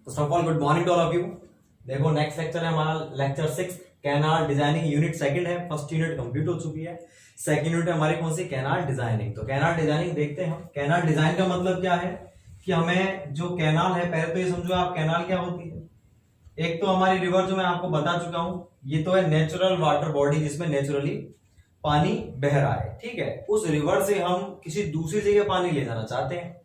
तो first of all good morning to all of you. देखो next lecture है हमारा lecture 6 canal designing. Unit second है, first unit complete हो चुकी है। सेकंड यूनिट हमारी कौन सी? Canal designing. तो कैनाल डिजाइनिंग देखते हैं हम। कैनाल डिजाइन का मतलब क्या है कि हमें जो कैनाल है, पहले तो ये समझो आप कैनाल क्या होती है। एक तो हमारी रिवर जो मैं आपको बता चुका हूं, ये तो है नेचुरल वाटर बॉडी जिसमें नेचुरली पानी बह रहा है, ठीक है। उस रिवर से हम किसी दूसरी जगह पानी ले जाना चाहते हैं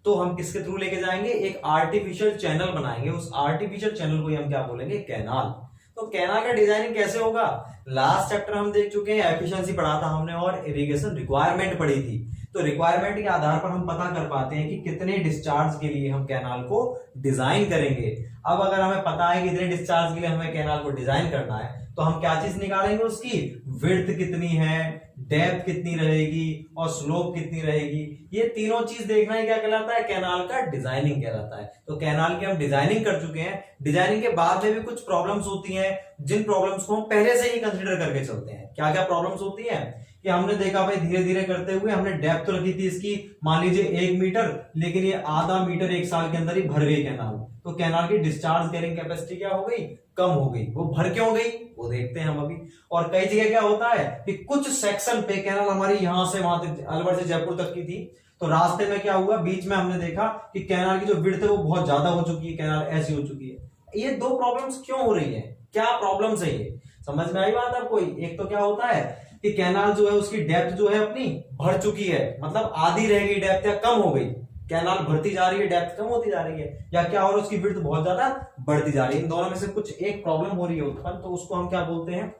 तो हम किसके थ्रू लेके जाएंगे? एक आर्टिफिशियल चैनल बनाएंगे। उस आर्टिफिशियल चैनल को हम क्या बोलेंगे? कैनाल। तो कैनाल का डिजाइनिंग कैसे होगा? लास्ट चैप्टर हम देख चुके हैं, एफिशिएंसी पढ़ा था हमने और इरिगेशन रिक्वायरमेंट पढ़ी थी। तो रिक्वायरमेंट के आधार पर हम पता कर पाते हैं कि कितने डिस्चार्ज के लिए हम कैनाल को डिजाइन करेंगे। अब अगर हमें पता है कि इतने डिस्चार्ज के लिए हमें कैनाल को डिजाइन करना है तो हम क्या चीज निकालेंगे? उसकी विड्थ कितनी है, डेप्थ कितनी रहेगी और स्लोप कितनी रहेगी। ये तीनों चीज देखना ही क्या कहलाता है? कैनाल का डिजाइनिंग कहलाता है। तो कैनाल की हम डिजाइनिंग कर चुके हैं। डिजाइनिंग के बाद में भी कुछ प्रॉब्लम्स होती हैं जिन प्रॉब्लम्स को हम पहले से ही कंसीडर करके चलते हैं। क्या क्या प्रॉब्लम्स होती हैं कि हमने देखा भाई धीरे धीरे करते हुए हमने डेप्थ तो रखी थी इसकी, मान लीजिए 1 मीटर, लेकिन ये आधा मीटर 1 साल के अंदर ही भर गई कैनाल। तो कैनाल की डिस्चार्ज कैरिंग कैपेसिटी क्या हो गई? कम हो गई। वो भर क्यों गई वो देखते हैं हम अभी। और कई जगह क्या होता है कि कुछ सेक्शन पे कैनाल हमारी यहां से वहां तक, अलवर से जयपुर तक की थी, तो रास्ते में क्या हुआ, बीच में हमने देखा कि कैनाल की जो विड्थ है वो बहुत ज्यादा हो चुकी है, कैनाल ऐसी हो चुकी है। ये दो प्रॉब्लम्स क्यों हो रही है? क्या प्रॉब्लम्स है ये? समझ में आई बात आपको? एक तो क्या होता है कि कैनाल जो है उसकी डेप्थ जो है अपनी भर चुकी है, मतलब आधी रह गई डेप्थ या कम हो गई। कैनाल भरती जा रही है, डेप्थ कम होती जा रही है, या क्या और उसकी विड्थ बहुत ज्यादा बढ़ती जा रही है। इन दोनों में से कुछ एक प्रॉब्लम हो रही है उत्पन्न, तो उसको हम क्या बोलते हैं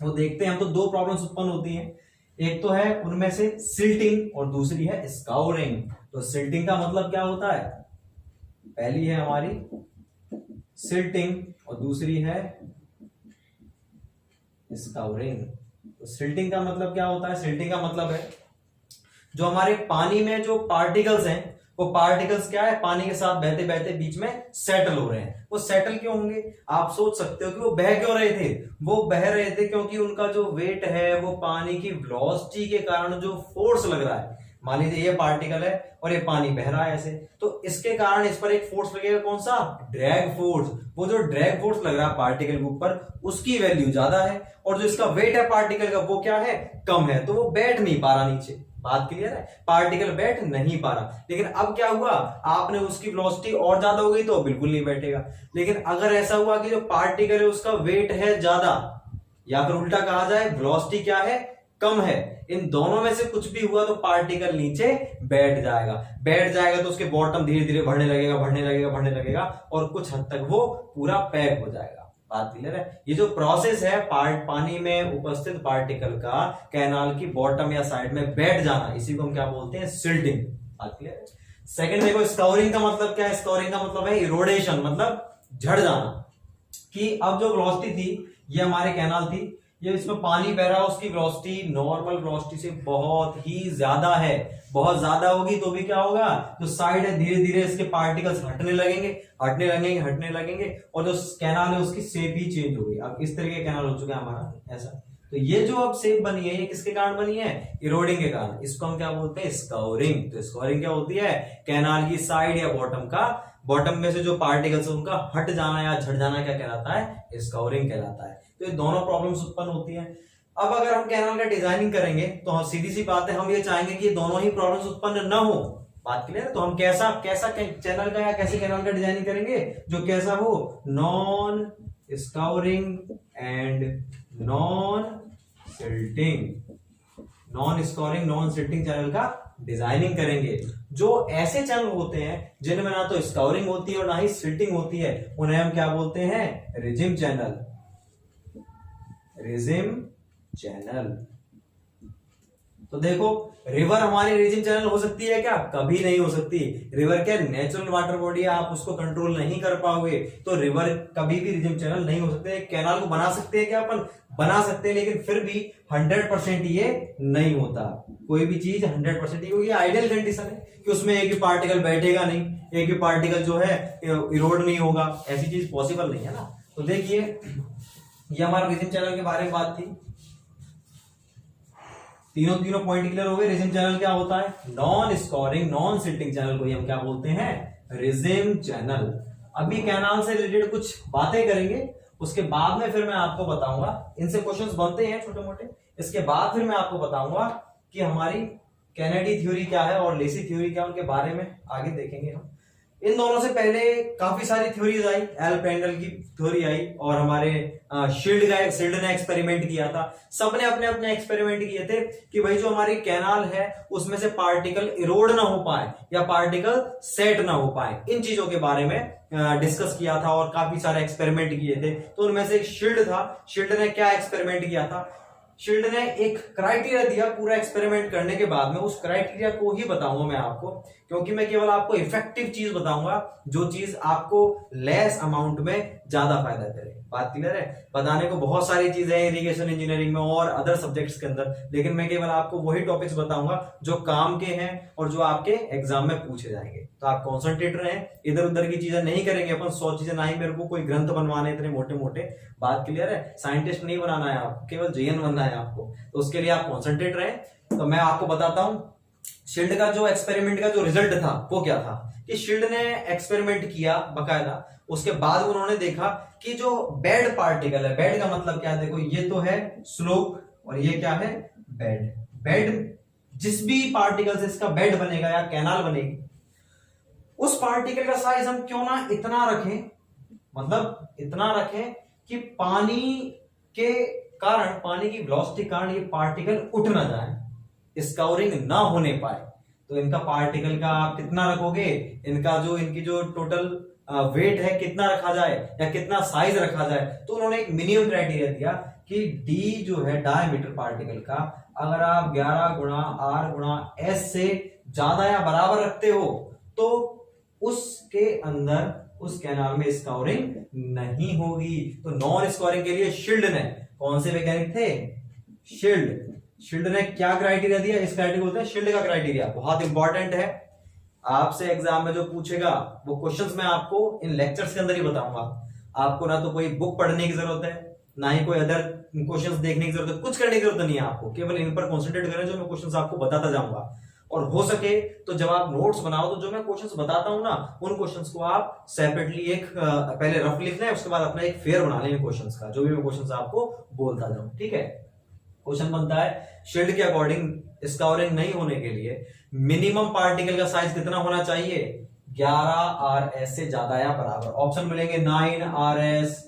वो देखते हैं हम। तो दो प्रॉब्लम्स उत्पन्न होती हैं, एक तो है उनमें से सिल्टिंग और दूसरी है स्काउरिंग। तो सिल्टिंग का मतलब क्या होता है? पहली है हमारी सिल्टिंग और दूसरी है स्काउरिंग। तो सिल्टिंग का मतलब क्या होता है? सिल्टिंग का मतलब है जो हमारे पानी में जो पार्टिकल्स हैं, वो पार्टिकल्स क्या है, पानी के साथ बहते बहते बीच में सेटल हो रहे हैं। वो सेटल क्यों होंगे? आप सोच सकते हो कि वो बह क्यों रहे थे। वो बह रहे थे क्योंकि उनका जो वेट है वो पानी की वेलोसिटी के कारण जो फोर्स लग रहा है, मान लीजिए ये पार्टिकल है और ये पानी बह रहा है ऐसे, तो इसके कारण इस पर एक फोर्स लगेगा। कौन सा? Drag force. वो जो ड्रैग फोर्स लग रहा है पार्टिकल के ऊपर, उसकी वैल्यू ज्यादा है और जो इसका वेट है पार्टिकल का वो क्या है? कम है। तो वो बैठ नहीं पा रहा नीचे। बात क्लियर है? पार्टिकल बैठ नहीं पा रहा। लेकिन अब क्या हुआ, आपने उसकी वेलोसिटी और ज्यादा हो गई तो बिल्कुल नहीं बैठेगा। लेकिन अगर ऐसा हुआ कि जो पार्टिकल है उसका वेट है ज्यादा, या फिर उल्टा कहा जाए वेलोसिटी क्या है? कम है, इन दोनों में से कुछ भी हुआ तो पार्टिकल नीचे बैठ जाएगा। बैठ जाएगा तो उसके बॉटम धीरे धीरे बढ़ने लगेगा, बढ़ने लगेगा, बढ़ने लगेगा और कुछ हद तक वो पूरा पैक हो जाएगा। बात क्लियर है? ये जो प्रोसेस है पानी में उपस्थित पार्टिकल का कैनाल की बॉटम या साइड में बैठ जाना, इसी को हम क्या बोलते हैं? सिल्टिंग। बात क्लियर है? सेकंड देखो, स्काउरिंग का मतलब क्या है? स्काउरिंग का मतलब है इरोडेशन, मतलब झड़ जाना। कि अब जो वेलोसिटी थी, ये हमारे कैनाल थी, ये इसमें पानी बह रहा है, उसकी वेलोसिटी नॉर्मल वेलोसिटी से बहुत ही ज्यादा है। बहुत ज्यादा होगी तो भी क्या होगा, जो साइड है धीरे धीरे इसके पार्टिकल्स हटने लगेंगे, हटने लगेंगे, हटने लगेंगे और जो कैनाल है उसकी शेप ही चेंज हो गई। अब इस तरह के कैनाल हो चुका है हमारा ऐसा। तो ये जो अब शेप बनी है ये किसके कारण बनी है? इरोडिंग के कारण। इसको हम क्या बोलते हैं? स्काउरिंग। तो स्काउरिंग क्या होती है? कैनाल की साइड या बॉटम में से जो पार्टिकल्स है उनका हट जाना या झड़ जाना क्या कहलाता है? स्काउरिंग कहलाता है। तो ये दोनों प्रॉब्लम्स उत्पन्न होती हैं। अब अगर हम कैनाल का डिजाइनिंग करेंगे तो हम सीधी सी बात है, हम ये चाहेंगे कि दोनों ही प्रॉब्लम्स उत्पन्न न हो। बात क्लियर है? तो हम कैसा चैनल का या कैसे कैनाल का डिजाइनिंग करेंगे जो कैसा हो? Non scouring and non silting. Non scoring non silting channel का डिजाइनिंग करेंगे। जो ऐसे चैनल होते हैं जिनमें ना तो स्कोरिंग होती है और ना ही सिल्टिंग होती है, उन्हें हम क्या बोलते हैं? Regime channel. Regime channel. तो देखो, रिवर हमारी रिजिम चैनल हो सकती है क्या? कभी नहीं हो सकती। रिवर क्या नेचुरल वाटर बॉडी है, आप उसको कंट्रोल नहीं कर पाओगे, तो रिवर कभी भी रिजिम चैनल नहीं हो सकते। कैनाल को बना सकते हैं क्या? अपन बना सकते हैं, लेकिन फिर भी 100% ये नहीं होता। कोई भी चीज 100% क्योंकि आइडियल कंडीशन है कि उसमें एक भी पार्टिकल बैठेगा नहीं, एक भी पार्टिकल जो है इरोड नहीं होगा, ऐसी चीज पॉसिबल नहीं है ना। तो देखिए, ये हमारा रिजिम चैनल के बारे में बात थी। तीनों पॉइंट क्लियर हो गए। रिजिम चैनल क्या होता है? Non scoring non silting channel को हम क्या बोलते हैं? Regime channel. अभी कैनाल से रिलेटेड कुछ बातें करेंगे, उसके बाद में फिर मैं आपको बताऊंगा, इनसे क्वेश्चंस बनते हैं छोटे मोटे, इसके बाद फिर मैं आपको बताऊंगा कि हमारी कैनेडी थ्योरी क्या है और लेसी थ्योरी क्या है, उनके बारे में आगे देखेंगे हम। इन दोनों से पहले काफी सारी थ्योरीज आई, एल पेंडल की थ्योरी आई और हमारे शील्ड ने एक्सपेरिमेंट किया था। सबने अपने अपने एक्सपेरिमेंट किए थे कि भाई जो हमारी कैनाल है उसमें से पार्टिकल इरोड ना हो पाए या पार्टिकल सेट ना हो पाए, इन चीजों के बारे में डिस्कस किया था और काफी सारे एक्सपेरिमेंट किए थे। तो उनमें से एक शील्ड था। शील्ड ने क्या एक्सपेरिमेंट किया था? शील्ड ने एक क्राइटेरिया दिया पूरा एक्सपेरिमेंट करने के बाद में, उस क्राइटेरिया को ही बताऊंगा मैं आपको, क्योंकि मैं केवल आपको इफेक्टिव चीज बताऊंगा जो चीज आपको लेस अमाउंट में ज्यादा फायदा करे। बात क्लियर है? बताने को बहुत सारी चीजें हैं इरिगेशन इंजीनियरिंग में और अदर सब्जेक्ट्स के अंदर, लेकिन मैं केवल आपको वही टॉपिक्स बताऊंगा जो काम के हैं और जो आपके एग्जाम में पूछे जाएंगे। तो आप कॉन्सेंट्रेट रहें, इधर उधर की चीजें नहीं करेंगे अपन 100 चीजें, ना ही मेरे को कोई ग्रंथ बनवाने इतने मोटे मोटे। बात क्लियर है? साइंटिस्ट नहीं बनाना है आपको, केवल जेएन बनना है आपको, तो उसके लिए आप कॉन्सेंट्रेट रहें। तो मैं आपको बताता हूं शील्ड का जो एक्सपेरिमेंट का जो रिजल्ट था वो क्या था। कि शील्ड ने एक्सपेरिमेंट किया बकायदा, उसके बाद उन्होंने देखा कि जो बेड पार्टिकल है, बेड का मतलब क्या है, देखो ये तो है स्लोप और ये क्या है, बेड। बेड जिस भी पार्टिकल से इसका बेड बनेगा या कैनाल बनेगी, उस पार्टिकल का साइज हम क्यों ना इतना रखें, मतलब इतना रखें कि पानी के कारण, पानी की वेलोसिटी के कारण ये पार्टिकल उठ ना जाए, स्काउरिंग ना होने पाए। तो इनका पार्टिकल का आप कितना रखोगे, इनका जो इनकी जो टोटल वेट है कितना रखा जाए या कितना साइज रखा जाए। तो उन्होंने एक मिनिमम क्राइटेरिया दिया कि डी जो है डायमीटर पार्टिकल का, अगर आप 11 गुणा आर गुणा एस से ज्यादा या बराबर रखते हो तो उसके अंदर उस कैनाल में स्काउरिंग नहीं होगी। तो नॉन स्कोरिंग के लिए शील्ड ने, कौन से वैज्ञानिक थे? शील्ड ने क्या क्राइटेरिया दिया? इस क्राइटेरिया बोलते हैं शील्ड का क्राइटेरिया, बहुत इंपॉर्टेंट है। आपसे एग्जाम में जो पूछेगा वो क्वेश्चंस मैं आपको इन लेक्चर्स के अंदर ही बताऊंगा। आपको ना तो कोई बुक पढ़ने की जरूरत है, ना ही कोई अदर क्वेश्चंस देखने की जरूरत है, कुछ करने की जरूरत नहीं है आपको, केवल इन पर कॉन्सेंट्रेट करें जो मैं क्वेश्चंस आपको बताता जाऊंगा। और हो सके तो जब आप नोट्स बनाओ तो जो मैं क्वेश्चंस बताता हूं ना, उन क्वेश्चंस को आप सेपरेटली एक पहले रफ लिखना है, उसके बाद अपना एक फेयर बना लेंगे क्वेश्चंस का, जो भी मैं क्वेश्चंस आपको बोलता जाऊं। ठीक है? क्वेश्चन बनता है शील्ड के अकॉर्डिंग स्काउरिंग नहीं होने के लिए मिनिमम पार्टिकल का साइज कितना होना चाहिए? 11 आर एस से ज्यादा या बराबर। ऑप्शन मिलेंगे 9 आर एस,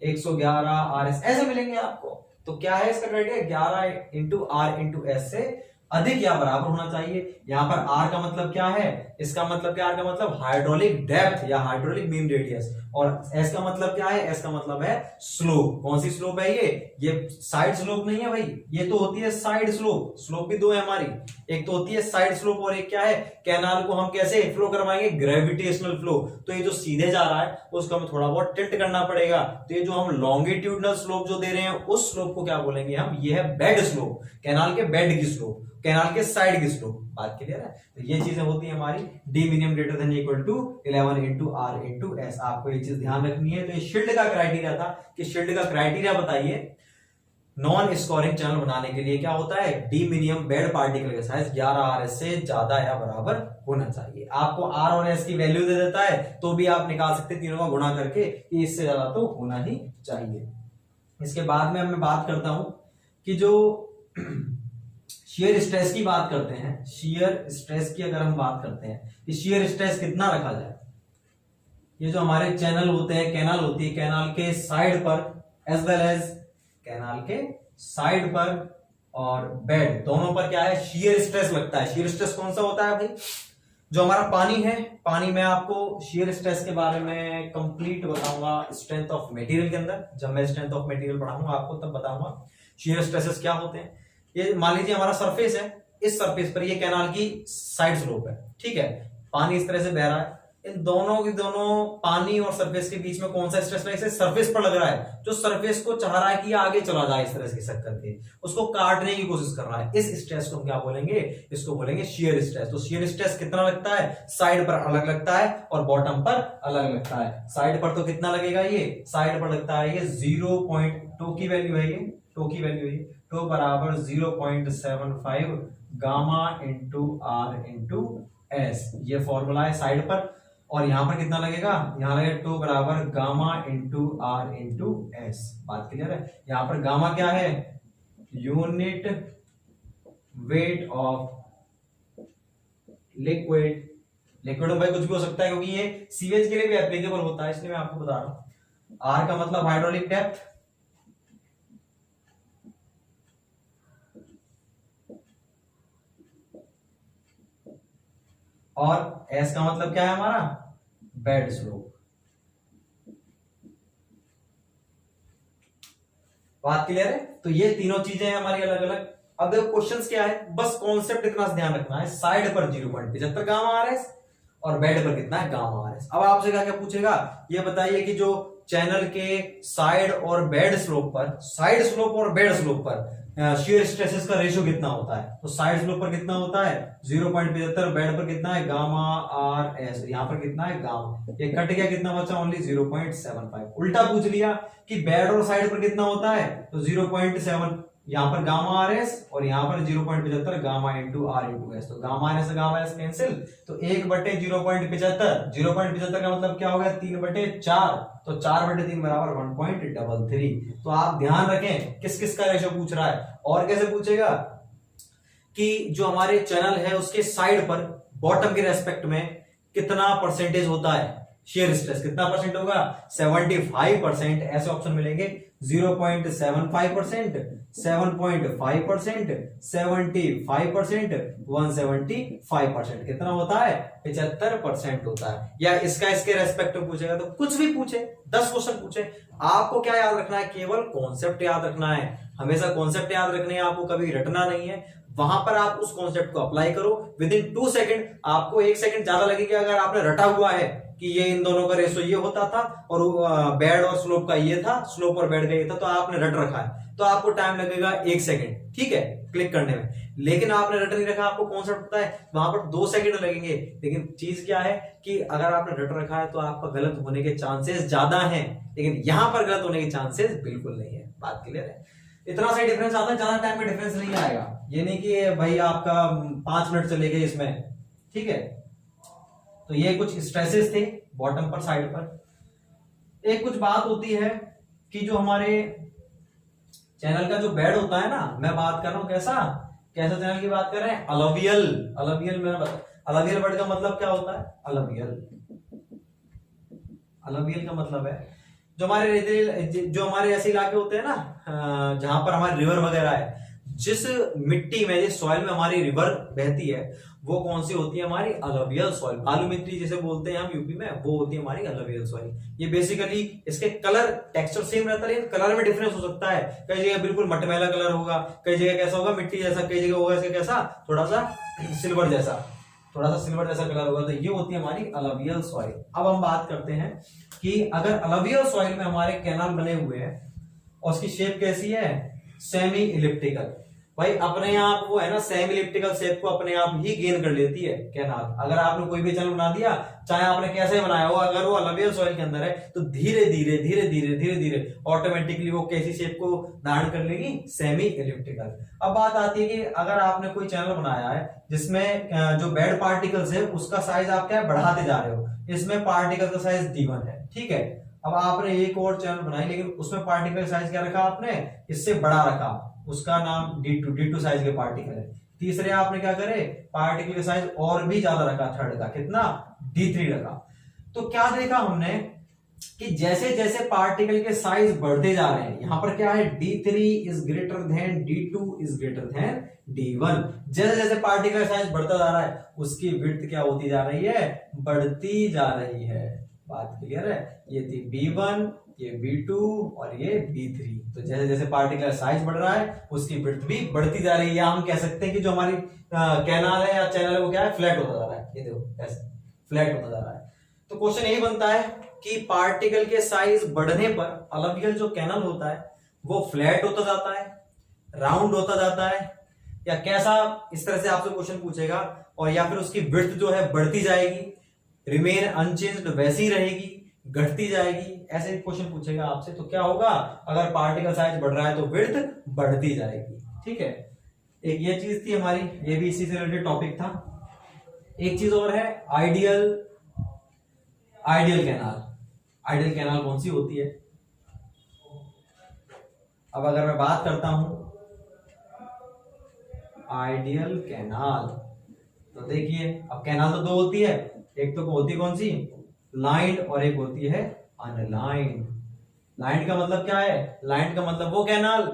111 आर एस, ऐसे मिलेंगे आपको। तो क्या है इसका criteria? 11 into R into S से अधिक या बराबर होना चाहिए। यहां पर आर का मतलब क्या है? इसका मतलब क्या? आर का मतलब हाइड्रोलिक डेप्थ या हाइड्रोलिक मीन रेडियस, और एस का मतलब क्या है? एस का मतलब है स्लोप। कौन सी स्लोप है ये साइड स्लोप नहीं है भाई, ये तो होती है साइड स्लोप। स्लोप भी दो है हमारी, एक तो होती है साइड स्लोप और एक क्या है? कैनाल को हम कैसे फ्लो करवाएंगे? Gravitational flow. तो ये जो सीधे जा रहा है उसको हमें थोड़ा बहुत टिल्ट करना पड़ेगा। तो ये जो हम लॉन्गिट्यूडनल स्लोप जो दे रहे हैं उस स्लोप को क्या बोलेंगे हम? ये है बेड स्लोप, कैनाल के बेड की स्लोप, कैनाल के साइड की स्लोप। बात क्लियर है? तो ये चीजें होती है हमारी D minimum greater than equal to 11 into R into S. आपको ये चीज ध्यान रखनी है। तो ये शील्ड का क्राइटेरिया था कि शील्ड का क्राइटेरिया बताइए नॉन स्कोरिंग चैनल बनाने के लिए क्या होता है? डी मिनिमम बेड पार्टिकल का साइज 11 आर एस से ज्यादा या बराबर होना चाहिए। आपको आर और एस की वैल्यू दे देता है तो भी आप निकाल सकते तीनों का गुणा करके कि इससे ज्यादा तो होना ही चाहिए। इसके बाद में मैं बात करता हूं कि जो शियर स्ट्रेस की बात करते हैं, शियर स्ट्रेस की अगर हम बात करते हैं कि शियर स्ट्रेस कितना रखा जाए। ये जो हमारे चैनल होते हैं, कैनाल होती है, कैनाल के साइड पर एज वेल एज कैनाल के साइड पर और बेड दोनों पर क्या है? शियर स्ट्रेस लगता है। शियर स्ट्रेस कौन सा होता है भाई? जो हमारा पानी है, पानी में आपको शियर स्ट्रेस के बारे में कंप्लीट बताऊंगा स्ट्रेंथ ऑफ मटेरियल के अंदर। जब मैं स्ट्रेंथ ऑफ मटेरियल पढ़ाऊंगा आपको तब बताऊंगा शियर स्ट्रेसेस क्या होते हैं। ये मान लीजिए हमारा सरफेस है, इस सरफेस पर ये कैनाल की साइड स्लोप है, ठीक है, पानी इस तरह से बह रहा है। इन दोनों की दोनों पानी और सरफेस के बीच में कौन सा स्ट्रेस लगा? सरफेस पर लग रहा है, जो सरफेस को चाह रहा है कि आगे चला जाए इस तरह से खिसक करके, उसको काटने की कोशिश कर रहा है। इस स्ट्रेस को हम क्या बोलेंगे? इसको बोलेंगे शियर स्ट्रेस। तो शियर स्ट्रेस कितना लगता है? साइड पर अलग लगता है और बॉटम पर अलग लगता है। साइड पर तो कितना लगेगा? ये साइड पर लगता है ये 0.2 की वैल्यू है, ये टो की वैल्यू है, टो बराबर 0.75 gamma into R into S, ये फॉर्मूला है साइड पर। और यहां पर कितना लगेगा, यहां लगेगा टू बराबर gamma into R into S. बात क्लियर है। यहां पर गामा क्या है, unit weight of liquid. Liquid में भाई कुछ भी हो सकता है क्योंकि ये सीवेज के लिए भी एप्लीकेबल होता है, इसलिए मैं आपको बता रहा हूं। आर का मतलब हाइड्रोलिक डेप्थ, और एस का मतलब क्या है हमारा, बेड स्लोप। बात क्लियर है। तो ये तीनों चीजें हैं हमारी अलग अलग। अब देखो क्वेश्चंस क्या है, बस कॉन्सेप्ट इतना ध्यान रखना है, साइड पर 0.75 गामा आर एस और बेड पर कितना है गामा आर एस। अब आपसे क्या क्या पूछेगा, ये बताइए कि जो चैनल के साइड और बेड स्लोप पर, साइड स्लोप और बेड स्लोप पर शियर स्ट्रेसेस का रेशियो कितना होता है। तो साइड स्लोप पर कितना होता है 0.75, बेड पर कितना है गामा आर एस, यहां पर कितना है गामा, ये कट गया, कितना बचा ओनली 0.75। उल्टा पूछ लिया कि बेड और साइड पर कितना होता है, तो 0.7, यहां पर गामा आर एस और यहां पर 0.75 gamma into R into S. तो gamma R S gamma S cancel, तो 1/0.75, 0.75 का मतलब क्या हो गया 3/4, तो 4/3 बराबर 1.33। तो आप ध्यान रखें किस किस का रेशो पूछ रहा है। और कैसे पूछेगा कि जो हमारे चैनल है उसके साइड पर बॉटम के रेस्पेक्ट में कितना परसेंटेज होता है शेयर स्ट्रेस, कितना परसेंट होगा 75%, ऐसे ऑप्शन मिलेंगे 0.75%, 7.5%, 75%, 175%, कितना होता है 75% होता है। या इसका इसके रेस्पेक्ट में पूछेगा तो कुछ भी पूछे, 10 क्वेश्चन पूछे, आपको क्या याद रखना है, केवल कॉन्सेप्ट याद रखना है। हमेशा कॉन्सेप्ट याद रखने हैं, आपको कभी रटना नहीं है। वहां पर आप उस कॉन्सेप्ट को अप्लाई करो, विद इन 2 सेकंड, आपको 1 सेकंड ज्यादा लगेगा अगर आपने रटा हुआ है कि ये इन दोनों का रेशो ये होता था और बेड और स्लोप का ये था, स्लोप और बेड का ये था, तो आपने रट रखा है, तो आपको टाइम लगेगा 1 सेकंड, ठीक है, क्लिक करने में। लेकिन आपने रट नहीं रखा, आपको कॉन्सेप्ट पता है, वहां पर 2 सेकंड लगेंगे। लेकिन चीज क्या है कि अगर आपने रट रखा है तो आपका गलत होने के चांसेस ज्यादा हैं, लेकिन यहां पर गलत होने के चांसेस बिल्कुल नहीं है। बात क्लियर है। इतना सा डिफरेंस आता है, ज्यादा टाइम का डिफरेंस नहीं आएगा। ये नहीं कि भाई आपका 5 मिनट चले गए इसमें, ठीक है। तो ये कुछ स्ट्रेसेस थे बॉटम पर, साइड पर। एक कुछ बात होती है कि जो हमारे चैनल का जो बेड होता है ना, मैं बात कर रहा हूं कैसा कैसा चैनल की बात कर रहे हैं, अलवियल। अलवियल में अलवियल बेड का मतलब क्या होता है, अलवियल, अलवियल का मतलब है जो हमारे ऐसे इलाके होते हैं ना जहां पर हमारे रिवर वगैरह है, जिस मिट्टी में, जिस सॉइल में हमारी रिवर बहती है, वो कौन सी होती है हमारी अलवियल सॉइल। बालू मिट्टी जिसे बोलते हैं हम यूपी में, वो होती है हमारी अलवियल सॉइल। ये बेसिकली इसके कलर टेक्सचर सेम रहता है, लेकिन कलर में डिफरेंस हो सकता है। कई जगह बिल्कुल मटमैला कलर होगा, कई जगह कैसा होगा मिट्टी जैसा, कई जगह होगा इसके कैसा थोड़ा सा सिल्वर जैसा, थोड़ा सा सिल्वर जैसा कलर होगा। तो ये होती है हमारी अलवियल सॉइल। अब हम बात करते हैं कि अगर अलवियल सॉइल में हमारे कैनाल बने हुए हैं और उसकी शेप कैसी है, सेमी इलिप्टिकल। भाई अपने आप वो है ना, सेमी इलिप्टिकल शेप को अपने आप ही गेन कर लेती है कैनाल। अगर आपने कोई भी चैनल बना दिया, चाहे आपने कैसे बनाया हो, अगर वो अलवियल सॉइल के अंदर है, तो धीरे धीरे धीरे धीरे धीरे धीरे ऑटोमेटिकली वो कैसी शेप को धारण कर लेगी, सेमी इलिप्टिकल। अब बात आती है कि अगर आपने कोई चैनल बनाया है जिसमें जो बेड पार्टिकल्स है उसका साइज आप क्या बढ़ाते जा रहे हो, इसमें पार्टिकल का साइज D1 है, ठीक है। अब आपने एक और चैनल बनाई, लेकिन उसमें पार्टिकल साइज क्या रखा आपने, इससे बड़ा रखा, उसका नाम D2 साइज के पार्टिकल है। तीसरे आपने क्या करे, पार्टिकल का साइज और भी ज्यादा रखा, थर्ड का कितना D3 रखा। तो क्या देखा हमने कि जैसे जैसे पार्टिकल के साइज बढ़ते जा रहे हैं, यहां पर क्या है D3 is greater than D2 is greater than D1। जैसे जैसे पार्टिकल साइज बढ़ता जा रहा है, उसकी विड्थ क्या होती जा रही है, बढ़ती जा रही है। बात क्लियर है। ये थी B1, ये B2 और ये B3। तो जैसे जैसे पार्टिकल साइज बढ़ रहा है, उसकी विड्थ भी बढ़ती जा रही है। या हम कह सकते हैं कि जो हमारी कैनाल है या चैनल है वो क्या है, फ्लैट होता जा रहा है। ये देखो ऐसे फ्लैट होता जा रहा है। तो क्वेश्चन यही बनता है कि पार्टिकल के साइज बढ़ने पर अलवियल जो कैनाल होता है वो फ्लैट होता जाता है, राउंड होता जाता है, या कैसा, इस तरह से आपसे क्वेश्चन पूछेगा। और या फिर उसकी विड्थ जो है बढ़ती जाएगी, रिमेन अनचेंज्ड वैसी रहेगी, घटती जाएगी, ऐसे क्वेश्चन पूछेगा आपसे। तो क्या होगा, अगर पार्टिकल साइज बढ़ रहा है तो विड्थ बढ़ती जाएगी, ठीक है। एक ये चीज थी हमारी, ये भी इसी से रिलेटेड टॉपिक था। एक चीज और है, ideal ideal canal. Ideal canal कौन सी होती है? अब अगर मैं बात करता हूं आइडियल कैनाल, तो देखिए अब कैनाल तो दो होती है, एक तो होती कौन सी, लाइंड, और एक होती है अनलाइंड। लाइंड का मतलब क्या है? लाइंड का मतलब वो कैनाल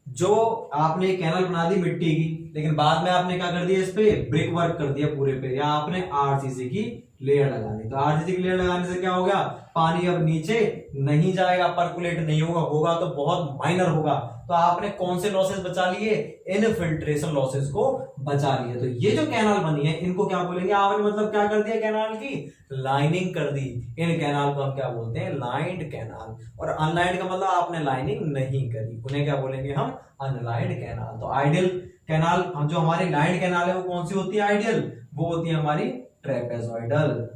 जो आपने कैनाल बना दी मिट्टी की, लेकिन बाद में आपने क्या कर दिया, इस पे ब्रिक वर्क कर दिया पूरे पे, या आपने आरसीसी की लेयर लगा दी। तो आरसीसी की लेयर लगाने से क्या हो गया, पानी अब नीचे नहीं जाएगा, परकुलेट नहीं होगा, होगा तो बहुत माइनर होगा। तो आपने कौन से लॉसेस बचा लिए, इनफिल्ट्रेशन लॉसेस को बचा लिए। तो ये जो कैनाल बनी है इनको क्या बोलेंगे, आपने मतलब क्या कर दिया, कैनाल की लाइनिंग कर दी। इन कैनाल को हम क्या बोलते हैं, लाइंड कैनाल। और अनलाइंड का मतलब आपने लाइनिंग नहीं करी, उन्हें क्या बोलेंगे हम, अनलाइंड कैनाल। तो आइडियल कैनाल, जो हमारी लाइंड कैनाल है वो कौन सी होती है आइडियल, वो होती है हमारी ट्रेपेजॉइडल।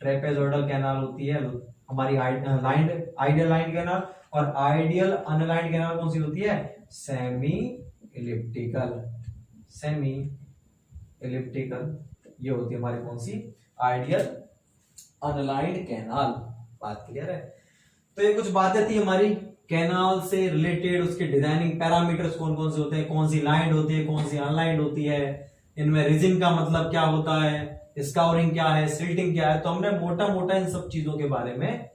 ट्रेपेजॉइडल कैनाल होती है हमारी लाइंड, आइडियल लाइंड कैनाल। और आइडियल अनलाइंड कैनाल कौन सी होती है, सेमी इलिप्टिकल। सेमी इलिप्टिकल ये होती है हमारी कौन सी, आइडियल अनलाइंड कैनाल। बात क्लियर है? तो ये कुछ बातें थी हमारी कैनाल से रिलेटेड, उसके डिजाइनिंग पैरामीटर्स कौन कौन से होते हैं, कौन सी लाइंड होती है, कौन सी अनलाइंड होती है, इनमें रीजन का मतलब क्या होता है, स्काउरिंग क्या है, सिल्टिंग क्या है। तो हमने मोटा मोटा इन सब चीजों के बारे में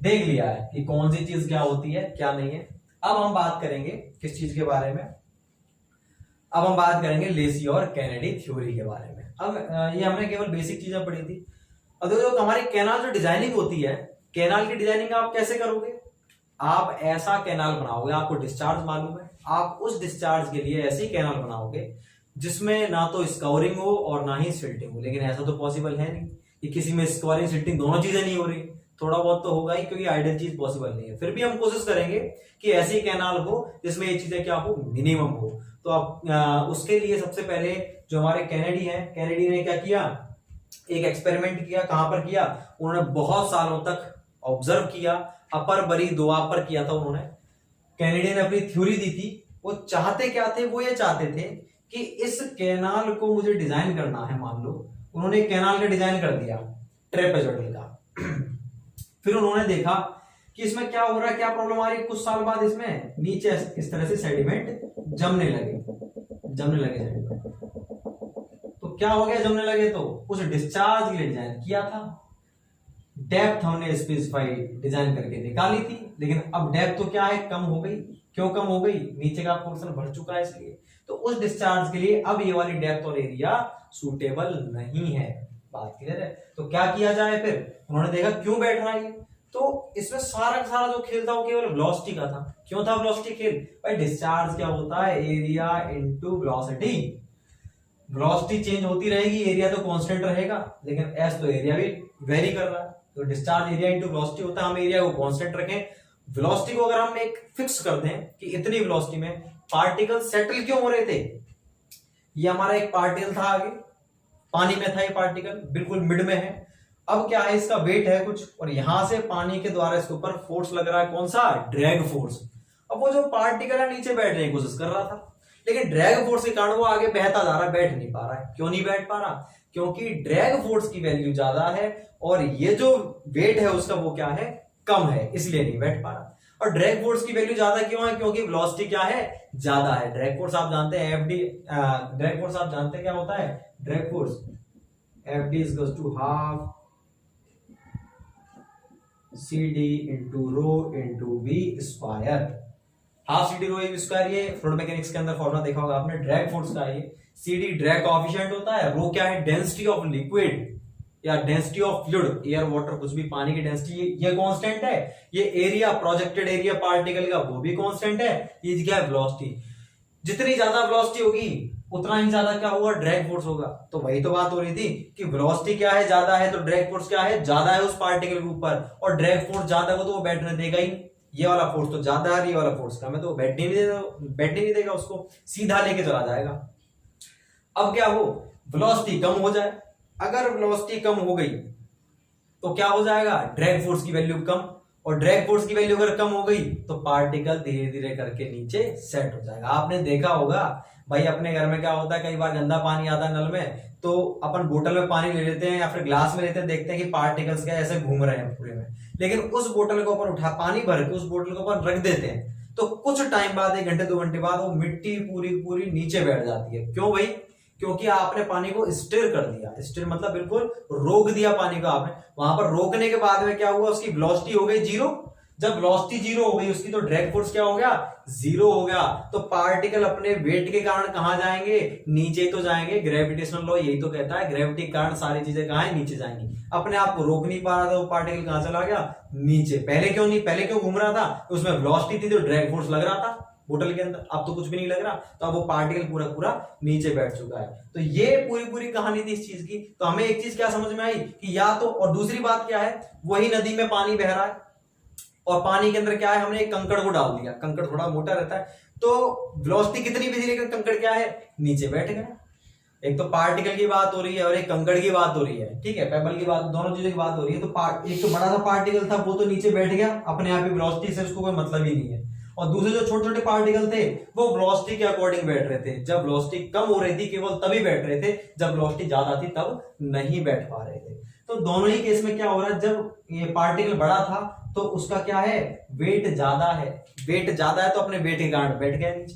देख लिया है कि कौन सी चीज क्या होती है क्या नहीं है। अब हम बात करेंगे किस चीज के बारे में, अब हम बात करेंगे लेसी और कैनेडी थ्योरी के बारे में। अब ये हमने केवल बेसिक चीजें पढ़ी थी। अब जो हमारी कैनाल जो डिजाइनिंग होती है, कैनाल की डिजाइनिंग आप कैसे करोगे, आप ऐसा कैनाल बनाओगे, आपको डिस्चार्ज मालूम है, आप उस डिस्चार्ज के लिए ऐसी कैनाल बनाओगे जिसमें ना तो स्कॉरिंग हो और ना ही सिल्टिंग हो। लेकिन ऐसा तो पॉसिबल है नहीं कि किसी में स्कॉरिंग सिल्टिंग दोनों चीजें नहीं हो रही, थोड़ा बहुत तो होगा ही, क्योंकि आइडियल चीज पॉसिबल नहीं है। फिर भी हम कोशिश करेंगे कि ऐसी कैनाल हो जिसमें ये चीजें क्या हो, मिनिमम हो। तो अब उसके लिए सबसे पहले जो हमारे कैनेडी हैं, कैनेडी ने क्या किया, एक एक्सपेरिमेंट किया। कहां पर किया, उन्होंने बहुत सालों तक ऑब्जर्व किया, अपर बरी दोआपर किया था उन्होंने। कैनेडी ने अपनी थ्योरी दी थी। वो चाहते क्या थे, वो ये चाहते थे कि इस कैनाल को मुझे डिजाइन करना है। मान लो उन्होंने एक कैनाल का डिजाइन कर दिया ट्रेपेजॉइडल का। फिर उन्होंने देखा कि इसमें क्या हो रहा है, क्या प्रॉब्लम आ रही है। कुछ साल बाद इसमें नीचे इस तरह से सेडिमेंट जमने लगे सेडिमेंट। तो क्या हो गया, जमने लगे, तो उस डिस्चार्ज के लिए डिजाइन किया था। डेप्थ हमने स्पेसिफाई डिजाइन करके निकाली थी, लेकिन अब डेप्थ तो क्या है, कम हो गई। क्यों कम हो गई, नीचे का पोर्शन भर चुका है इसलिए। तो उस डिस्चार्ज के लिए अब ये वाली डेप्थ और एरिया सूटेबल नहीं है। बात क्लियर है? तो क्या किया जाए, फिर उन्होंने देखा क्यों बैठ रहा है, तो इसमें सारा का सारा जो खेल था वो केवल वेलोसिटी का था। क्यों था वेलोसिटी खेल, भाई डिस्चार्ज क्या होता है, area into velocity. Velocity change होती रहेगी, एरिया तो कांस्टेंट रहेगा, लेकिन एस तो एरिया भी वेरी कर रहा है। तो डिस्चार्ज एरिया इनटू वेलोसिटी होता है, हम एरिया को कांस्टेंट रखें। वेलोसिटी को अगर हम एक फिक्स कर दें कि इतनी वेलोसिटी में पार्टिकल सेटल क्यों हो रहे थे। ये हमारा एक पार्टिकल था, आगे पानी में था, ये पार्टिकल बिल्कुल मिड में है। अब क्या है, इसका वेट है कुछ, और यहां से पानी के द्वारा इसके ऊपर फोर्स लग रहा है, कौन सा, ड्रैग फोर्स। अब वो जो पार्टिकल है नीचे बैठने की कोशिश कर रहा था, लेकिन ड्रैग फोर्स के कारण वो आगे बहता जा रहा है, बैठ नहीं पा रहा है। क्यों नहीं बैठ पा रहा, क्योंकि ड्रैग फोर्स की वैल्यू ज्यादा है और ये जो वेट है उसका वो क्या है, कम है, इसलिए नहीं बैठ पा रहा। और ड्रैग फोर्स की वैल्यू ज्यादा क्यों है, क्योंकि वेलोसिटी क्या है, ज्यादा है। ड्रैग फोर्स आप जानते हैं एफ डी, ड्रैग फोर्स आप जानते हैं क्या होता है, drag force F D is to half C D into rho into V square. Half C D rho V square, ये फ्लूइड मैकेनिक्स के अंदर फॉर्मूला देखा होगा आपने, ड्रैग फोर्स का। ये सी डी ड्रैग कोएफिशिएंट होता है, रो क्या है, डेंसिटी ऑफ लिक्विड या density of fluid, air water कुछ भी, पानी की डेंसिटी, ये कांस्टेंट है। ये एरिया, प्रोजेक्टेड एरिया पार्टिकल का, वो भी कांस्टेंट है। ये क्या है, वेलोसिटी। जितनी ज्यादा वेलोसिटी होगी उतना ही ज्यादा क्या होगा, ड्रैग फोर्स होगा। तो वही तो बात हो रही थी कि वेलोसिटी क्या है, ज्यादा है, तो ड्रैग फोर्स क्या है, ज्यादा है उस पार्टिकल के ऊपर। और ड्रैग फोर्स ज्यादा हो तो वो बैठने देगा ही। ये वाला फोर्स तो ज्यादा है, ये वाला फोर्स कम है, तो बैठने नहीं देगा उसको, सीधा लेके चला जाएगा। अब क्या हो, वेलोसिटी कम हो जाए। अगर वेलोसिटी कम हो गई तो क्या हो जाएगा, ड्रैग फोर्स की वैल्यू कम, और ड्रैग फोर्स की वैल्यू अगर कम हो गई तो पार्टिकल धीरे धीरे करके नीचे सेट हो जाएगा। आपने देखा होगा भाई अपने घर में क्या होता है, कई बार गंदा पानी आता है नल में, तो अपन बोतल में पानी ले लेते हैं या फिर ग्लास में लेते हैं, देखते हैं कि पार्टिकल्स क्या ऐसे घूम रहे हैं पूरे में। लेकिन उस बोतल को अपन उठा, पानी भर के उस बोतल को अपन रख देते हैं, तो कुछ टाइम बाद, 1 घंटे 2 घंटे बाद वो मिट्टी पूरी पूरी नीचे बैठ जाती है। क्यों भाई? क्योंकि आपने पानी को स्टिर कर दिया। स्टिर मतलब बिल्कुल रोक दिया पानी को आपने। वहां पर रोकने के बाद में क्या हुआ, उसकी वेलोसिटी हो गई 0। जब वेलोसिटी 0 हो गई उसकी, तो ड्रैग फोर्स क्या हो गया, 0 हो गया। तो पार्टिकल अपने वेट के कारण कहां जाएंगे, नीचे तो जाएंगे। ग्रेविटेशनल लॉ यही तो कहता है, ग्रेविटी के कारण सारी चीजें कहां है, नीचे जाएंगी। अपने आप को रोक नहीं पा रहा था वो पार्टिकल, कहां चला गया, नीचे। पहले क्यों नहीं, पहले क्यों घूम रहा था, उसमें वेलोसिटी थी तो ड्रैग फोर्स लग रहा था बोतल के अंदर। अब तो कुछ भी नहीं लग रहा, तो अब वो पार्टिकल पूरा पूरा नीचे बैठ चुका है। तो ये पूरी पूरी कहानी थी इस चीज की। तो हमें एक चीज क्या समझ में आई कि या तो, और दूसरी बात क्या है, वही नदी में पानी बह रहा है और पानी के अंदर क्या है, हमने एक कंकड़ को डाल दिया। कंकड़ थोड़ा मोटा रहता है, तो वेलोसिटी कितनी भी थी लेकिन कंकड़ क्या है, नीचे बैठ गया। एक तो पार्टिकल की बात हो रही है और एक कंकड़ की बात हो रही है, ठीक है, पेबल की बात, दोनों चीजों की बात हो रही है। तो एक तो बड़ा सा पार्टिकल था वो तो नीचे बैठ गया अपने आप ही, वेलोसिटी से उसको कोई मतलब ही नहीं है। और दूसरे जो छोटे छोटे पार्टिकल थे वो वेलोसिटी के अकॉर्डिंग बैठ रहे थे। जब वेलोसिटी कम हो रही थी केवल तभी बैठ रहे थे, जब वेलोसिटी ज्यादा थी तब नहीं बैठ पा रहे थे। तो दोनों ही केस में क्या हो रहा है, जब ये पार्टिकल बड़ा था तो उसका क्या है, वेट ज्यादा है। वेट ज्यादा है तो अपने वेट के कारण बैठ गया नीचे।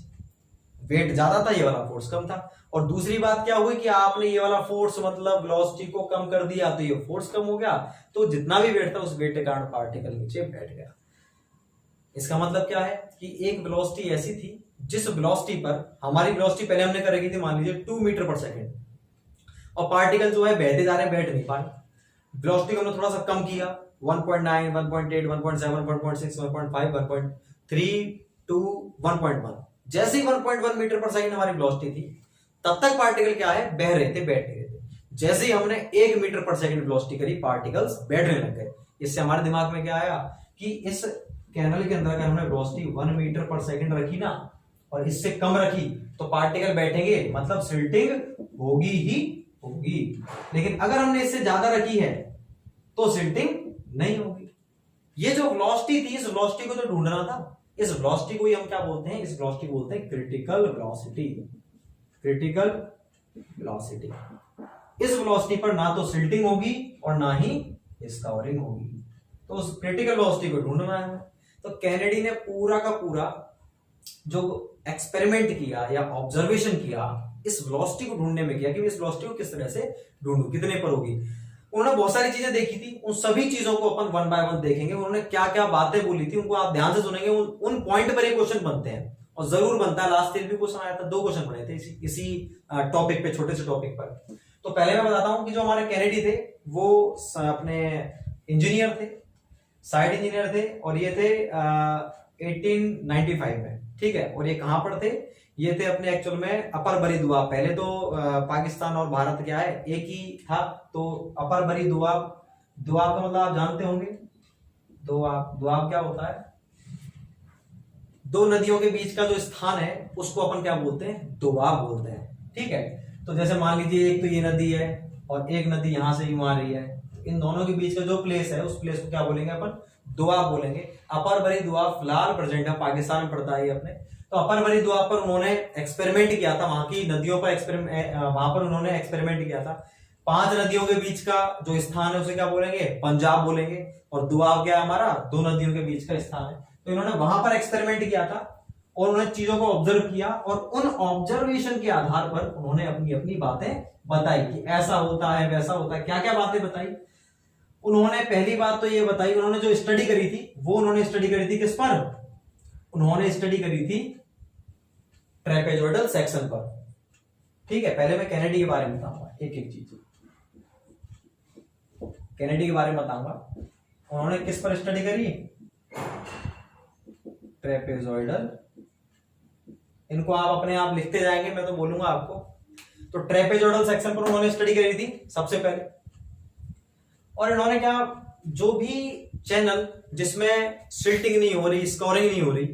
वेट ज्यादा था, ये वाला फोर्स कम था। और दूसरी बात क्या हुई कि आपने ये वाला फोर्स मतलब वेलोसिटी को कम कर दिया तो ये फोर्स कम हो गया, तो जितना भी वेट था उस वेट के कारण पार्टिकल नीचे बैठ गया। इसका मतलब क्या है कि एक वेलोसिटी ऐसी थी जिस वेलोसिटी पर, हमारी वेलोसिटी पहले हमने कर रखी थी मान लीजिए 2 मीटर पर सेकेंड, और पार्टिकल जो है बहते जा रहे हैं, बैठ नहीं पा रहे। वेलोसिटी को हमने थोड़ा सा कम किया, 1.9, 1.8, 1.7, 1.6, 1.5, 1.3 to 1.1। जैसे ही 1.1 मीटर पर सेकेंड हमारी वेलोसिटी थी, तब तक पार्टिकल क्या है, बह रहे थे, बैठ रहे थे। जैसे ही हमने 1 मीटर पर सेकेंड वेलोसिटी करी, पार्टिकल्स बैठने लग गए। इससे हमारे दिमाग में क्या आया कि इस कैनल के अंदर अगर हमने वेलोसिटी 1 मीटर पर सेकेंड रखी ना, और इससे कम रखी, तो पार्टिकल बैठेंगे, मतलब सिल्टिंग होगी ही होगी। लेकिन अगर हमने इससे ज्यादा रखी है तो सिल्टिंग नहीं होगी। ये जो वेलोसिटी थी, इस वेलोसिटी को तो ढूंढना था। इस वेलोसिटी को ही हम क्या बोलते हैं, इस वेलोसिटी को बोलते हैं क्रिटिकल वेलोसिटी। Critical velocity. इस वेलोसिटी पर ना तो सिल्टिंग होगी और ना ही स्कॉरिंग होगी। तो उस क्रिटिकल वेलोसिटी को ढूंढना है। तो कैनेडी ने पूरा का पूरा जो एक्सपेरिमेंट किया या ऑब्जर्वेशन किया, इस वेलोसिटी को ढूंढने में किया कि इस वेलोसिटी को किस तरह से ढूंढूं, कितने पर होगी। उन्होंने बहुत सारी चीजें देखी थी, उन सभी चीजों को अपन 1 बाय 1 देखेंगे। उन्होंने क्या क्या बातें बोली थी उनको आप ध्यान से सुनेंगे। उन पॉइंट पर ये क्वेश्चन बनते हैं और जरूर बनता है। लास्ट ईयर भी क्वेश्चन आया था, 2 क्वेश्चन बने थे इसी टॉपिक पे, छोटे से टॉपिक पर। तो पहले मैं बताता हूं कि जो हमारे कैनेडी थे वो अपने इंजीनियर थे, साइड इंजीनियर थे, और ये थे 1895 में, ठीक है। और ये कहां पर थे, ये थे अपने एक्चुअल में अपर बरी दुआब। पहले तो पाकिस्तान और भारत क्या है, एक ही था। तो अपर बरी दुआब, दुआब का मतलब आप जानते होंगे, दुआब, दुआब क्या होता है, 2 नदियों के बीच का जो स्थान है उसको अपन क्या बोलते हैं, दुआब बोलते हैं, ठीक है। तो जैसे मान लीजिए एक तो ये नदी है और एक नदी यहां से यूं आ रही है, इन दोनों के बीच का जो प्लेस है उस प्लेस को क्या बोलेंगे अपन, दुआब बोलेंगे। अपर बरी दुआब फिलहाल प्रेजेंट है, पाकिस्तान में पड़ता है अपने। तो अपर बरी दुआब पर उन्होंने एक्सपेरिमेंट किया था, वहां की नदियों पर वहां पर उन्होंने एक्सपेरिमेंट किया था। 5 नदियों के बीच का जो स्थान है उसे क्या बोलेंगे, पंजाब बोलेंगे। और दुआब क्या है हमारा, 2 नदियों के बीच का स्थान है। तो इन्होंने वहां पर एक्सपेरिमेंट किया था और उन्होंने चीजों को ऑब्जर्व किया, और उन ऑब्जर्वेशन के आधार पर उन्होंने अपनी अपनी बातें बताई कि ऐसा होता है, वैसा होता है। क्या क्या बातें बताई उन्होंने, पहली बात तो ये बताई, उन्होंने जो स्टडी करी थी वो उन्होंने स्टडी करी थी किस पर, उन्होंने स्टडी करी थी ट्रेपेजोइडल सेक्शन पर, ठीक है। पहले मैं कैनेडी के बारे में बताऊंगा, एक एक चीज कैनेडी के बारे में बताऊंगा। उन्होंने किस पर स्टडी करी, ट्रेपेजोइडल। इनको आप अपने आप लिखते जाएंगे, मैं तो बोलूंगा आपको। तो ट्रेपेजोइडल सेक्शन पर उन्होंने स्टडी करी थी सबसे पहले। और इन्होंने क्या, जो भी चैनल जिसमें सिल्टिंग नहीं हो रही, स्कोरिंग नहीं हो रही,